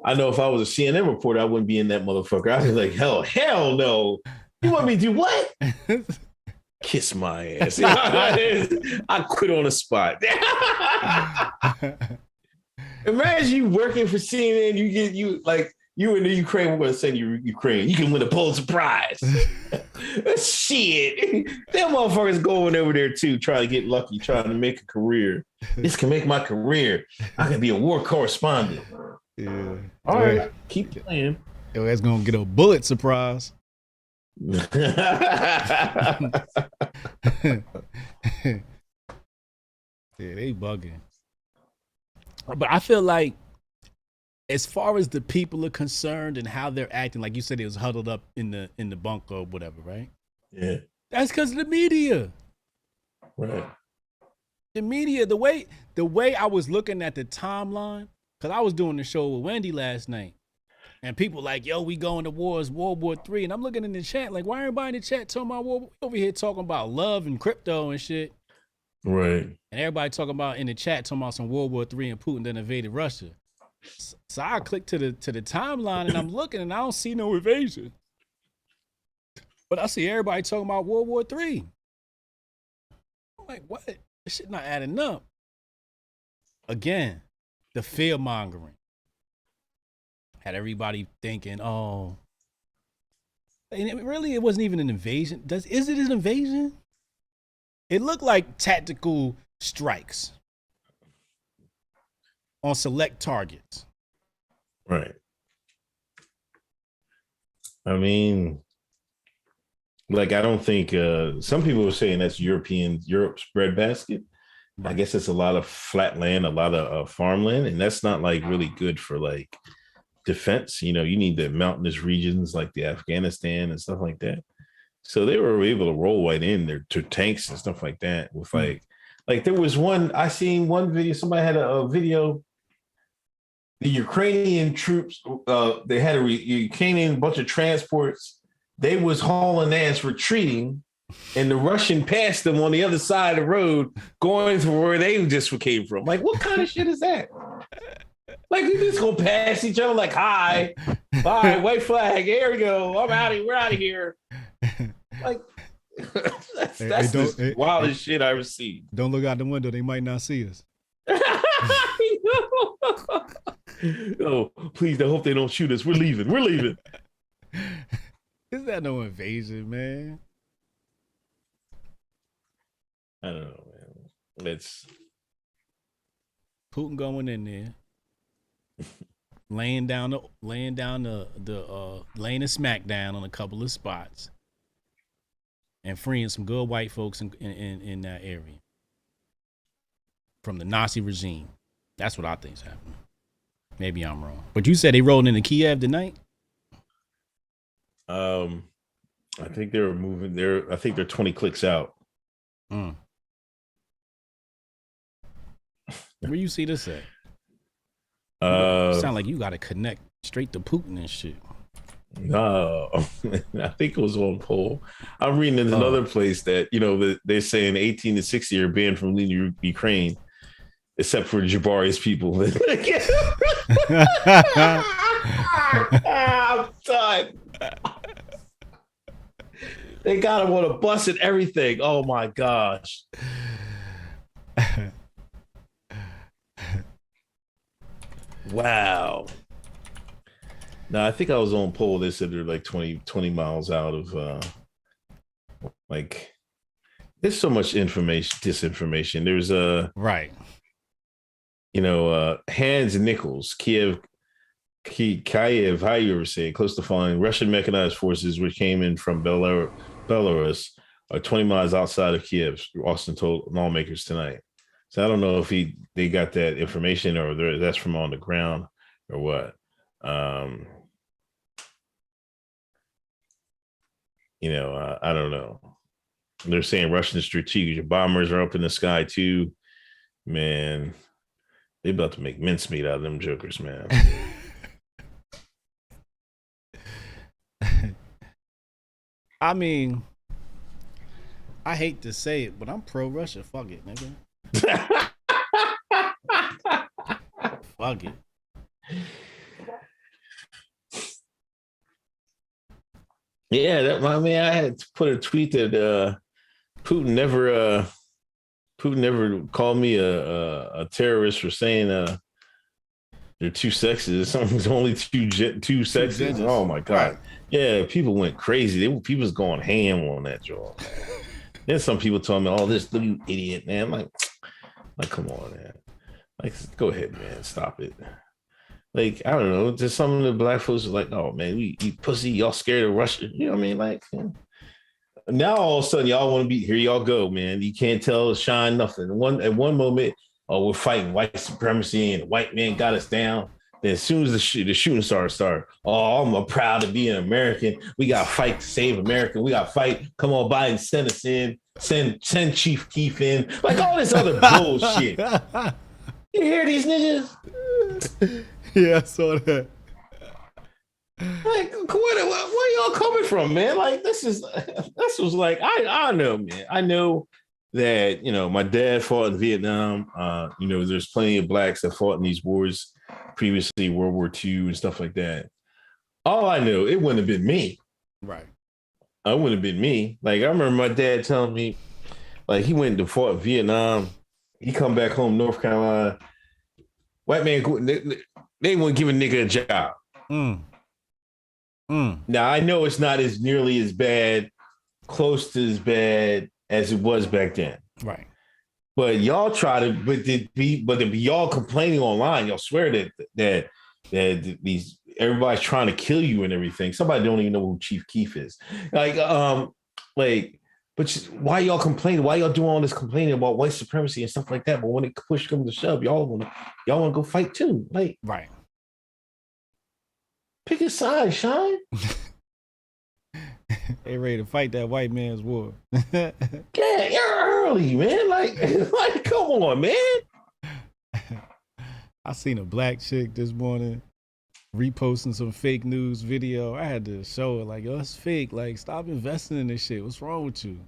I know if I was a CNN reporter, I wouldn't be in that motherfucker. I'd be like, hell no. You want me to do what? Kiss my ass. I quit on the spot. Imagine you working for CNN. You in the Ukraine. We're going to send you Ukraine. You can win a Pulitzer Prize. Shit. Them motherfuckers going over there too, trying to get lucky, trying to make a career. This can make my career. I can be a war correspondent. Yeah. All right. Keep playing. Yo, that's going to get a bullet surprise. Yeah, they bugging. But I feel like, as far as the people are concerned and how they're acting, like you said, it was huddled up in the bunker or whatever, right? Yeah. That's because of the media. Right. The media, the way I was looking at the timeline, because I was doing the show with Wendy last night, and people like, yo, we going to war, it's World War III. And I'm looking in the chat, like, why everybody in the chat talking about war? We over here talking about love and crypto and shit. Right. And everybody talking about in the chat, talking about some World War III and Putin that invaded Russia. So I click to the timeline and I'm looking and I don't see no invasion. But I see everybody talking about World War III. I'm like, what? This shit not adding up. Again, the fear mongering had everybody thinking, oh, and it wasn't even an invasion. Is it an invasion? It looked like tactical strikes on select targets. Right. I mean, like, I don't think some people were saying that's Europe's breadbasket. I guess it's a lot of flat land, a lot of farmland, and that's not like really good for like defense. You know, you need the mountainous regions like the Afghanistan and stuff like that. So they were able to roll right in their to tanks and stuff like that with like there was I seen one video, somebody had a video. The Ukrainian troops, they had a Ukrainian bunch of transports. They was hauling ass retreating, and the Russian passed them on the other side of the road, going to where they just came from. Like, what kind of shit is that? Like, we just gonna pass each other like, hi, bye, white flag, here we go. I'm out of here, we're out of here. Like, that's the wildest shit I ever seen. Don't look out the window, they might not see us. Oh, please, I hope they don't shoot us. We're leaving. Is that no invasion, man? I don't know, man. It's Putin going in there, laying a smackdown on a couple of spots, and freeing some good white folks in that area from the Nazi regime. That's what I think's happening. Maybe I'm wrong, but you said they rolling into Kiev tonight. I think they're moving there. I think they're 20 clicks out. Where you see this at? Sound like you got to connect straight to Putin and shit. No, I think it was on poll. I'm reading in another place that, you know, they're saying 18 to 60 are banned from leaving Ukraine, except for Jabari's people. I'm done. They got him on a bus and everything. Oh my gosh. Wow. No, I think I was on poll. They said they're like 20 miles out of like, there's so much disinformation. There's right. You know, Hans Nichols, Kiev, how you ever say it, close to falling. Russian mechanized forces, which came in from Belarus, are 20 miles outside of Kiev, Austin told lawmakers tonight. So I don't know if they got that information or that's from on the ground or what. You know, I don't know. They're saying Russian strategic bombers are up in the sky too. Man, they about to make mincemeat out of them jokers, man. I mean, I hate to say it, but I'm pro-Russia. Fuck it, nigga. Fuck it. Yeah, I had to put a tweet that Putin never called me a terrorist for saying they're two sexes. Something's only two sexes. Oh my god! Right. Yeah, people went crazy. People was going ham on that job. Then some people told me, "Oh, this you idiot, man." I'm like, come on, man. Like, go ahead, man. Stop it. Like, I don't know. Just some of the black folks are like, "Oh man, we pussy. Y'all scared of Russia?" You know what I mean? Like, Now all of a sudden y'all want to be here. Y'all go, man. You can't tell shine nothing. At one moment, oh, we're fighting white supremacy and the white man got us down. Then as soon as the shooting started, oh, I'm proud to be an American. We got to fight to save America. We got to fight. Come on, Biden, send us in. Send Chief Keef in. Like all this other bullshit. You hear these niggas? Yeah, I saw that. Like, where y'all coming from, man? Like, this was like, I know, man. I know that, my dad fought in Vietnam. There's plenty of blacks that fought in these wars previously, World War II and stuff like that. All I know, it wouldn't have been me. Right. It wouldn't have been me. Like, I remember my dad telling me, like, he went to fought in Vietnam. He come back home, North Carolina. White man, they wouldn't give a nigga a job. Now, I know it's not as nearly as bad, close to as bad as it was back then. Right. But y'all try to, but to be y'all complaining online, y'all swear that these everybody's trying to kill you and everything. Somebody don't even know who Chief Keef is. But why y'all complaining? Why y'all doing all this complaining about white supremacy and stuff like that? But when it push comes to shove, y'all want to go fight too. Like, right. Pick a side, Shine. They ready to fight that white man's war. Yeah, you're early, man. Like, come on, man. I seen a black chick this morning reposting some fake news video. I had to show it, like, yo, it's fake. Like, stop investing in this shit. What's wrong with you?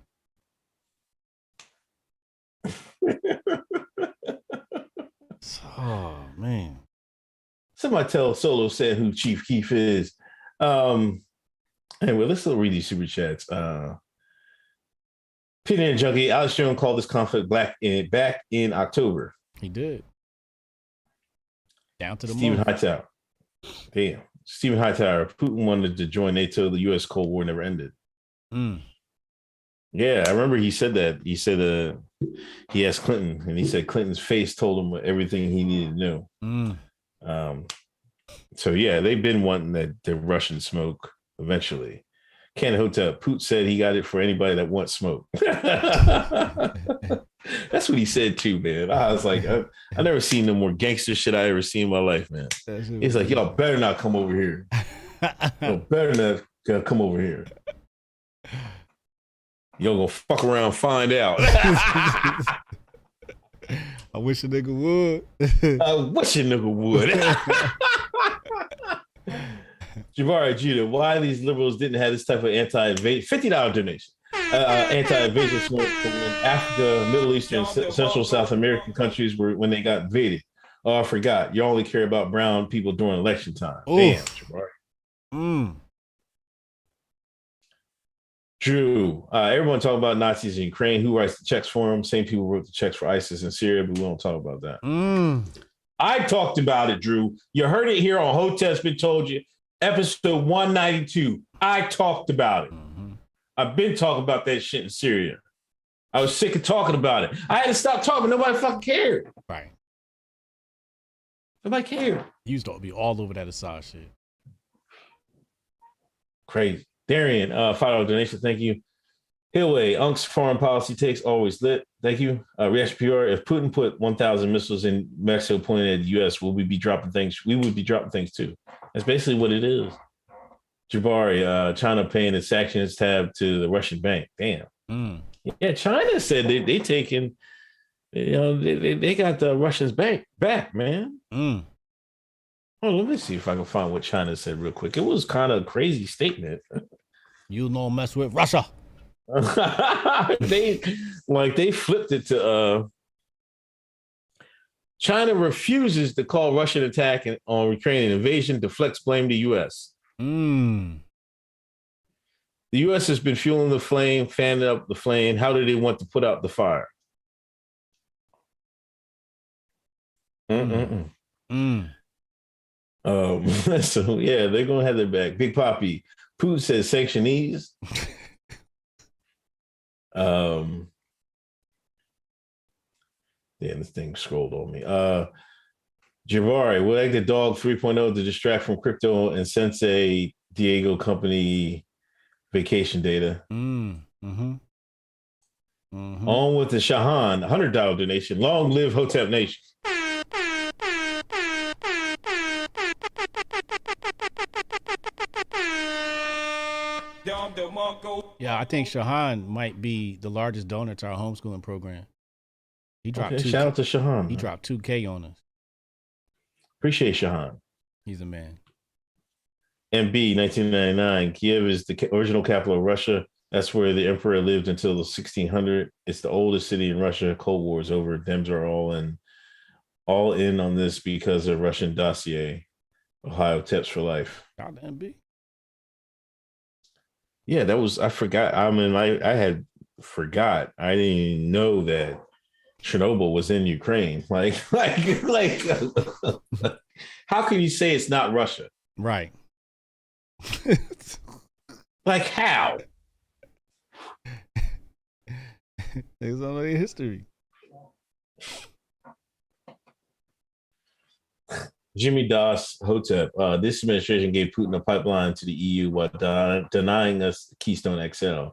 Oh, man. Somebody tell Solo said who Chief Keef is. Anyway, let's still read these super chats. Peter and Junkie, Alex Jones called this conflict back in October. He did. Down to the Stephen Hightower. Damn. Stephen Hightower. Putin wanted to join NATO. The U.S. Cold War never ended. Yeah, I remember he said that. He said he asked Clinton, and he said Clinton's face told him everything he needed to know. So yeah, they've been wanting the Russian smoke eventually. Ken Hotep, Putin said he got it for anybody that wants smoke. That's what he said too, man. I was like, I never seen no more gangster shit I ever seen in my life, man. He's like, y'all better not come over here. Y'all better not come over here. Y'all gonna fuck around and find out. I wish a nigga would. I wish a nigga would. Jabari Judah, why these liberals didn't have this type of anti-invasion $50 donation, anti-invasion smoke from Africa, Middle Eastern, Central South American countries when they got invaded. Oh, I forgot. You only care about brown people during election time. Damn, Jabari. Drew, everyone talking about Nazis in Ukraine. Who writes the checks for them? Same people wrote the checks for ISIS in Syria, but we don't talk about that. I talked about it, Drew. You heard it here on Hoteps Been Told You, episode 192. I talked about it. I've been talking about that shit in Syria. I was sick of talking about it. I had to stop talking. Nobody fucking cared. Right. Nobody cared. You used to be all over that Assad shit. Crazy. Darian, $5 donation. Thank you. Hillway, Unk's foreign policy takes always lit. Thank you. Reaction PR, if Putin put 1,000 missiles in Mexico pointed at the U.S., will we be dropping things? We would be dropping things too. That's basically what it is. Jabari, China paying the sanctions tab to the Russian bank. Damn. Yeah, China said they taking, they got the Russians bank back, man. Oh, let me see if I can find what China said real quick. It was kind of a crazy statement. You don't mess with Russia. They flipped it to China refuses to call Russian attack on Ukrainian invasion, deflects blame to U.S. The U.S. has been fueling the flame, fanning up the flame. How do they want to put out the fire? So yeah, they're gonna have their back. Big Poppy. Putin says sanctionees. Damn, this thing scrolled on me. Javari, we like the dog 3.0 to distract from crypto and Sensei Diego company vacation data. Mm-hmm. Mm-hmm. On with the Shahan, $100 donation. Long live Hotep Nation. Yeah, I think Shahan might be the largest donor to our homeschooling program. He dropped shout out to Shahan. He dropped $2,000 on us. Appreciate Shahan. He's a man. MB 1999. Kiev is the original capital of Russia. That's where the emperor lived until the 1600. It's the oldest city in Russia. Cold War is over. Dems are all in on this because of Russian dossier. Ohio Hoteps for life. Shout out to MB. Yeah, that was, I forgot. I mean, I had forgot. I didn't even know that Chernobyl was in Ukraine. Like, how can you say it's not Russia? Right. Like, how? There's all the history. Jimmy Das, Hotep. This administration gave Putin a pipeline to the EU while denying us Keystone XL.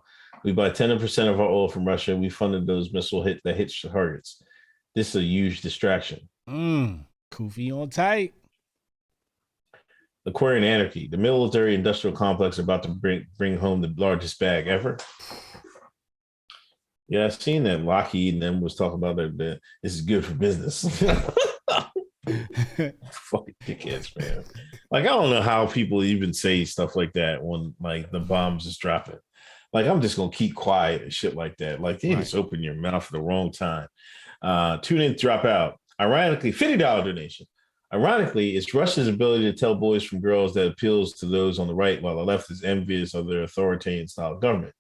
We buy 10% of our oil from Russia. We funded those missile that hit targets. This is a huge distraction. Kufi on tight. Aquarian anarchy. The military industrial complex about to bring home the largest bag ever. Yeah, I've seen that. Lockheed and them was talking about that. This is good for business. Fucking dickheads, man. Like, I don't know how people even say stuff like that when like the bombs is dropping. Like, I'm just gonna keep quiet and shit like that. Like, they just open your mouth at the wrong time. Tune in, drop out. Ironically, $50 donation. Ironically, it's Russia's ability to tell boys from girls that appeals to those on the right, while the left is envious of their authoritarian style of government.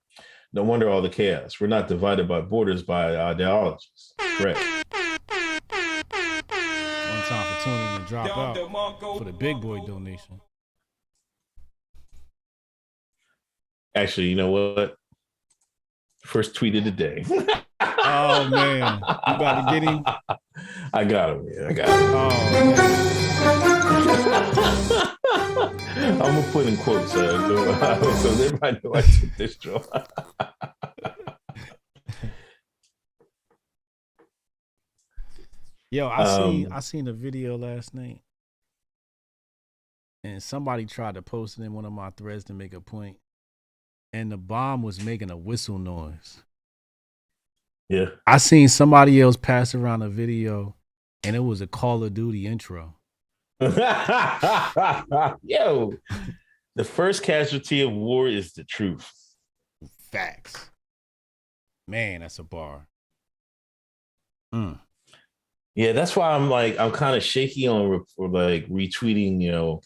No wonder all the chaos. We're not divided by borders, by ideologies. Correct. One time for tuning in to drop out for the big boy donation. Actually, you know what? First tweet of the day. Oh, man. You about to get him? I got him, man. I got him. Oh, I'm going to put in quotes so everybody know I took this job. Yo, I seen a video last night, and somebody tried to post it in one of my threads to make a point, and the bomb was making a whistle noise. Yeah. I seen somebody else pass around a video, and it was a Call of Duty intro. Yo, the first casualty of war is the truth. Facts. Man, that's a bar. Yeah, that's why I'm kind of shaky on like retweeting, you know,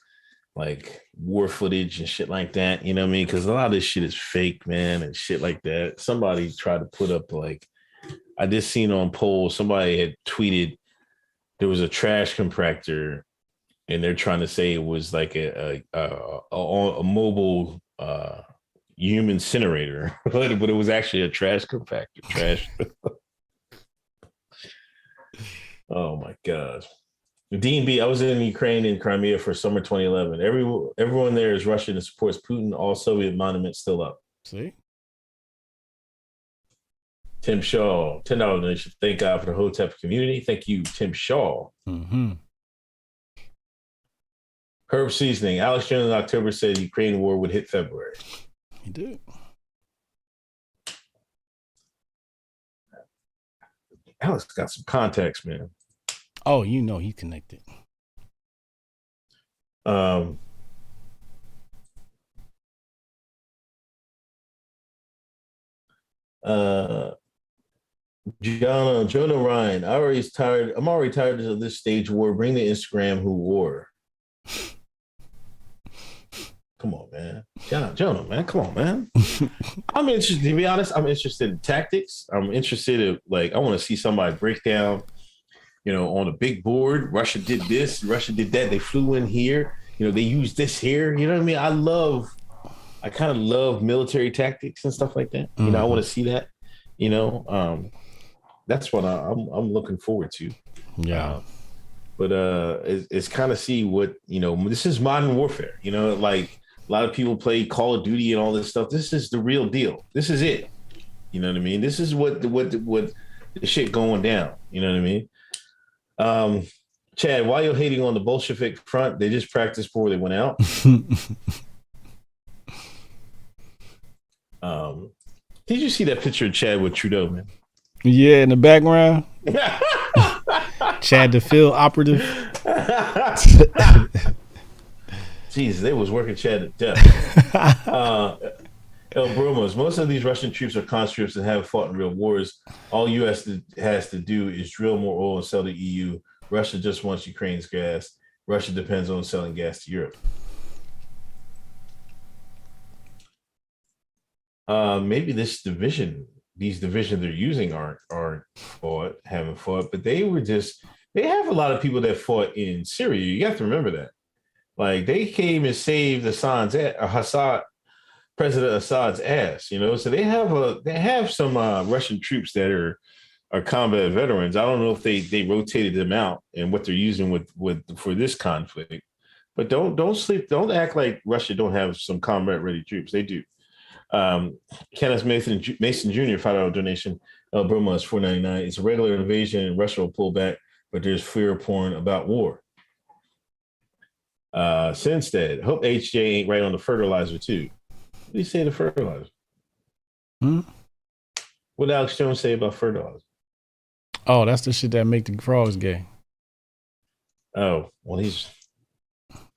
like war footage and shit like that. You know what I mean? Because a lot of this shit is fake, man, and shit like that. Somebody tried to put up like, I just seen on polls, somebody had tweeted there was a trash compactor, and they're trying to say it was like a mobile human incinerator, but it was actually a trash compactor. Trash. Oh my God. DNB, I was in Ukraine and Crimea for summer 2011. Everyone there is Russian and supports Putin. All Soviet monuments still up. See? Tim Shaw, $10 donation. Thank God for the Hotep community. Thank you, Tim Shaw. Herb Seasoning. Alex Jones in October said Ukraine war would hit February. He did. Alex got some contacts, man. Oh, you know he's connected. Jonah Ryan. I'm already tired of this stage war. Bring the Instagram who wore. Come on, man. Jonah, man. Come on, man. I'm interested, to be honest. I'm interested in tactics. I'm interested in, like, I want to see somebody break down, you know, on a big board. Russia did this, Russia did that. They flew in here. You know, they used this here. You know what I mean? I kind of love military tactics and stuff like that. You know, I want to see that. You know, that's what I'm looking forward to. Yeah. But it's kind of see what, you know, this is modern warfare. You know, like a lot of people play Call of Duty and all this stuff. This is the real deal. This is it. You know what I mean? This is what the shit going down. You know what I mean? Chad, why you're hating on the Bolshevik front? They just practiced before they went out. Did you see that picture of Chad with Trudeau, man? Yeah, in the background. Chad the field operative. Jeez, they was working Chad to death. El Bromos, most of these Russian troops are conscripts and haven't fought in real wars. All U.S. has to do is drill more oil and sell to EU. Russia just wants Ukraine's gas. Russia depends on selling gas to Europe. Maybe these divisions they're using haven't fought, but they have a lot of people that fought in Syria. You have to remember that. Like they came and saved President Assad's ass, you know. So they have some Russian troops that are combat veterans. I don't know if they rotated them out and what they're using for this conflict. But don't act like Russia don't have some combat ready troops. They do. Kenneth Mason Jr. $5 donation. Burma is $4.99. It's a regular invasion and Russia will pull back, but there's fear porn about war. Sinstead, hope HJ ain't right on the fertilizer too. What do you say to fertilizer? What did Alex Jones say about fertilizer? Oh, that's the shit that make the frogs gay. Oh, well,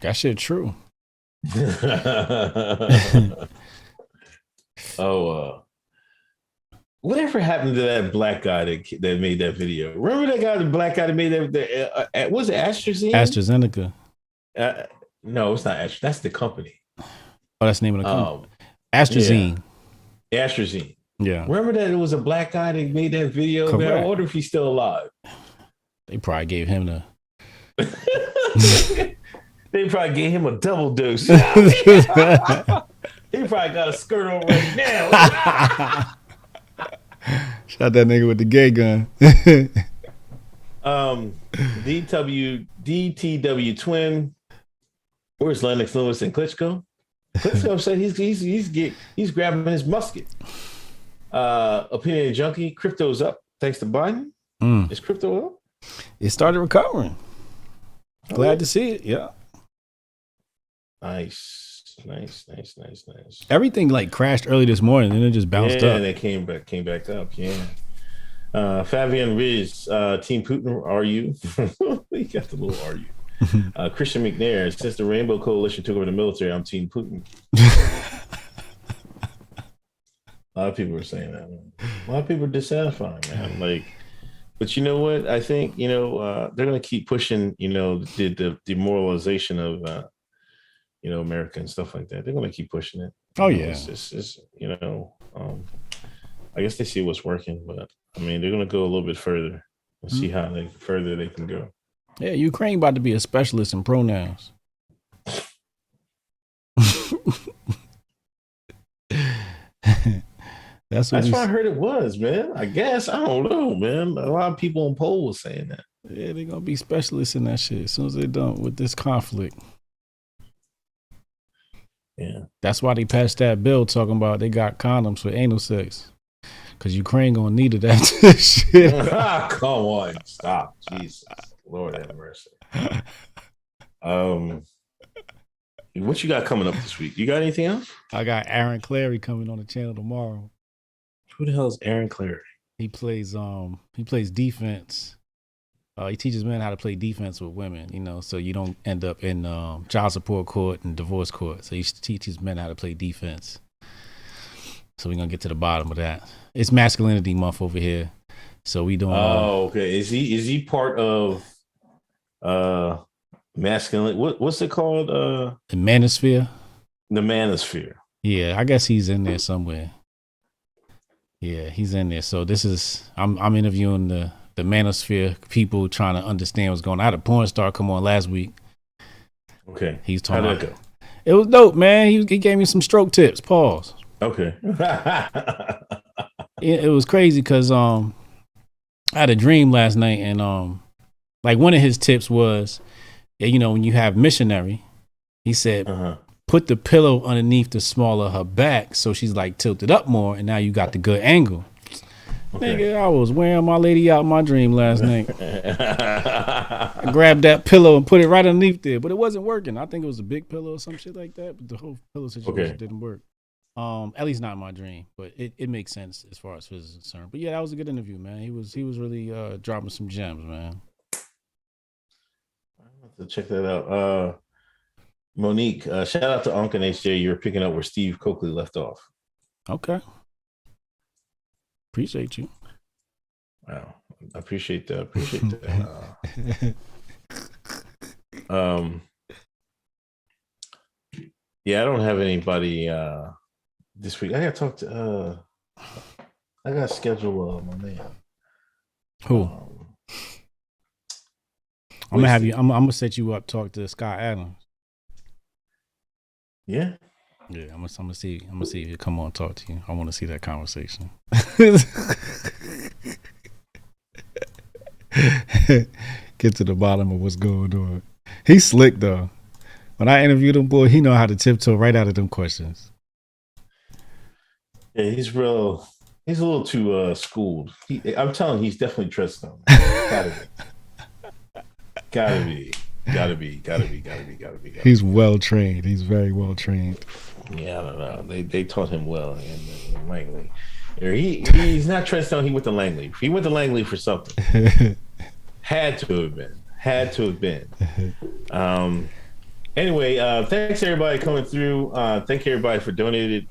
that shit true. Whatever happened to that black guy that made that video? Remember that guy, the black guy that made that? Was it AstraZeneca? No, it's not AstraZeneca. That's the company. Oh, that's the name of the company. AstraZeneca. Yeah. AstraZeneca. Yeah. Remember that it was a black guy that made that video? Correct. Man, I wonder if he's still alive. They probably gave him the. They probably gave him a double dose. He probably got a skirt on right now. Shot that nigga with the gay gun. DTW twin. Where's Lennox Lewis and Klitschko? Klitschko said he's grabbing his musket. Opinion junkie. Crypto's up thanks to Biden. Is crypto up? It started recovering. Glad to see it. Yeah. Nice. Everything like crashed early this morning and it just bounced up. Yeah, and it came back up. Yeah. Fabian Riz, Team Putin, are you? You got the little are you? Christian McNair, since the Rainbow Coalition took over the military, I'm Team Putin. A lot of people are saying that, man. A lot of people are dissatisfied, man. Like, but you know what? I think, they're going to keep pushing, the demoralization of, America and stuff like that. They're going to keep pushing it. Oh, yeah. It's I guess they see what's working, but I mean, they're going to go a little bit further and see how further they can go. Yeah, Ukraine about to be a specialist in pronouns. That's what I heard it was, man. I guess. I don't know, man. A lot of people on poll was saying that. Yeah, they're going to be specialists in that shit as soon as they're done with this conflict. Yeah. That's why they passed that bill talking about they got condoms for anal sex. Because Ukraine going to need it after this shit. Come on. Stop. Jesus. Lord have mercy. What you got coming up this week? You got anything else? I got Aaron Clary coming on the channel tomorrow. Who the hell is Aaron Clary? He plays defense. He teaches men how to play defense with women, so you don't end up in child support court and divorce court. So he teaches men how to play defense. So we're gonna get to the bottom of that. It's masculinity month over here. So we doing okay. Is he part of masculine what's it called? The manosphere? The manosphere. Yeah, I guess he's in there somewhere. Yeah, he's in there. So this is I'm interviewing the manosphere people trying to understand what's going on. I had a porn star come on last week. Okay. He's talking How'd that go? It was dope, man. He gave me some stroke tips. Pause. Okay. It was crazy because I had a dream last night and like one of his tips was, when you have missionary, he said put the pillow underneath the small of her back, so she's like tilted up more, and now you got the good angle. Okay. Nigga, I was wearing my lady out in my dream last night. I grabbed that pillow and put it right underneath there, but it wasn't working. I think it was a big pillow or some shit like that, but the whole pillow situation didn't work. At least not in my dream, but it makes sense as far as physics is concerned. But yeah, that was a good interview, man. He was really dropping some gems, man. I'll have to check that out. Monique, shout out to Unc and HJ. You're picking up where Steve Coakley left off. Okay. Appreciate you. Wow. I appreciate that. Yeah, I don't have anybody this week. I gotta talk to I gotta schedule my man. Who? I'm gonna have you. I'm gonna set you up. Talk to Scott Adams. Yeah. Yeah, I'm gonna see. I'm gonna see if he'll come on and talk to you. I want to see that conversation. Get to the bottom of what's going on. He's slick though. When I interviewed him, boy, he know how to tiptoe right out of them questions. Yeah, he's real. He's a little too schooled. I'm telling you, he's definitely Tristan. Gotta be. He's well trained. He's very well trained. Yeah, I don't know. They taught him well in Langley. He's not Tristan. He went to Langley. He went to Langley for something. Had to have been. Anyway, thanks everybody coming through. Thank everybody for donating.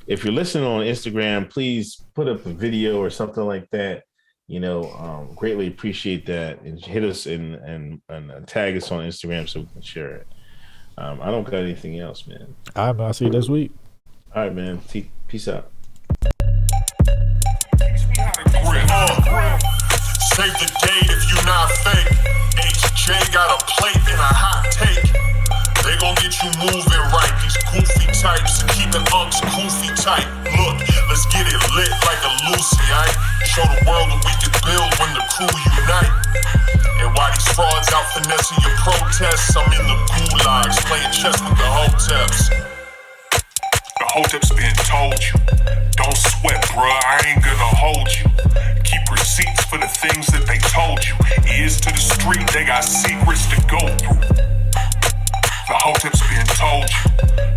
If you're listening on Instagram, please put up a video or something like that. Greatly appreciate that, and hit us and tag us on Instagram so we can share it. I don't got anything else, man. All right, I'll see you this week. All right, man. Peace out. Save the date if you not fake. HJ got a plate and a hot take. They gon' get you moving right. These goofy types and keeping unks goofy tight. Look, let's get it lit like a Lucy, aight? Show the world what we can build when the crew unite. And while these frauds out finessing your protests, I'm in the gulags playing chess with the Hoteps. The Hoteps been told you, don't sweat, bruh, I ain't gonna hold you. Keep receipts for the things that they told you. Ears to the street, they got secrets to go through. The Hoteps been told you,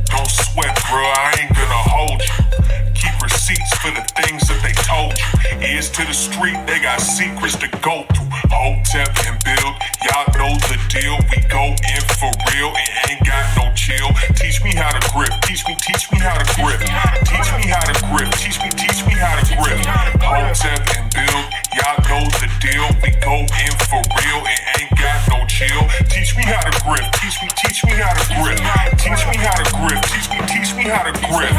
don't sweat, bruh, I ain't gonna hold you. Keep receipts for the things that they told you. Ears to the street, they got secrets to go through. Hotep and build, y'all know the deal. We go in for real and ain't got no chill. Teach me how to grip, teach me how to grip. Teach me how to grip, teach me how to grip. Hotep and build, y'all know the deal. We go in for real and ain't got no chill. Teach me how to grip, teach me how to grip. Teach me how to grip, teach me how to grip.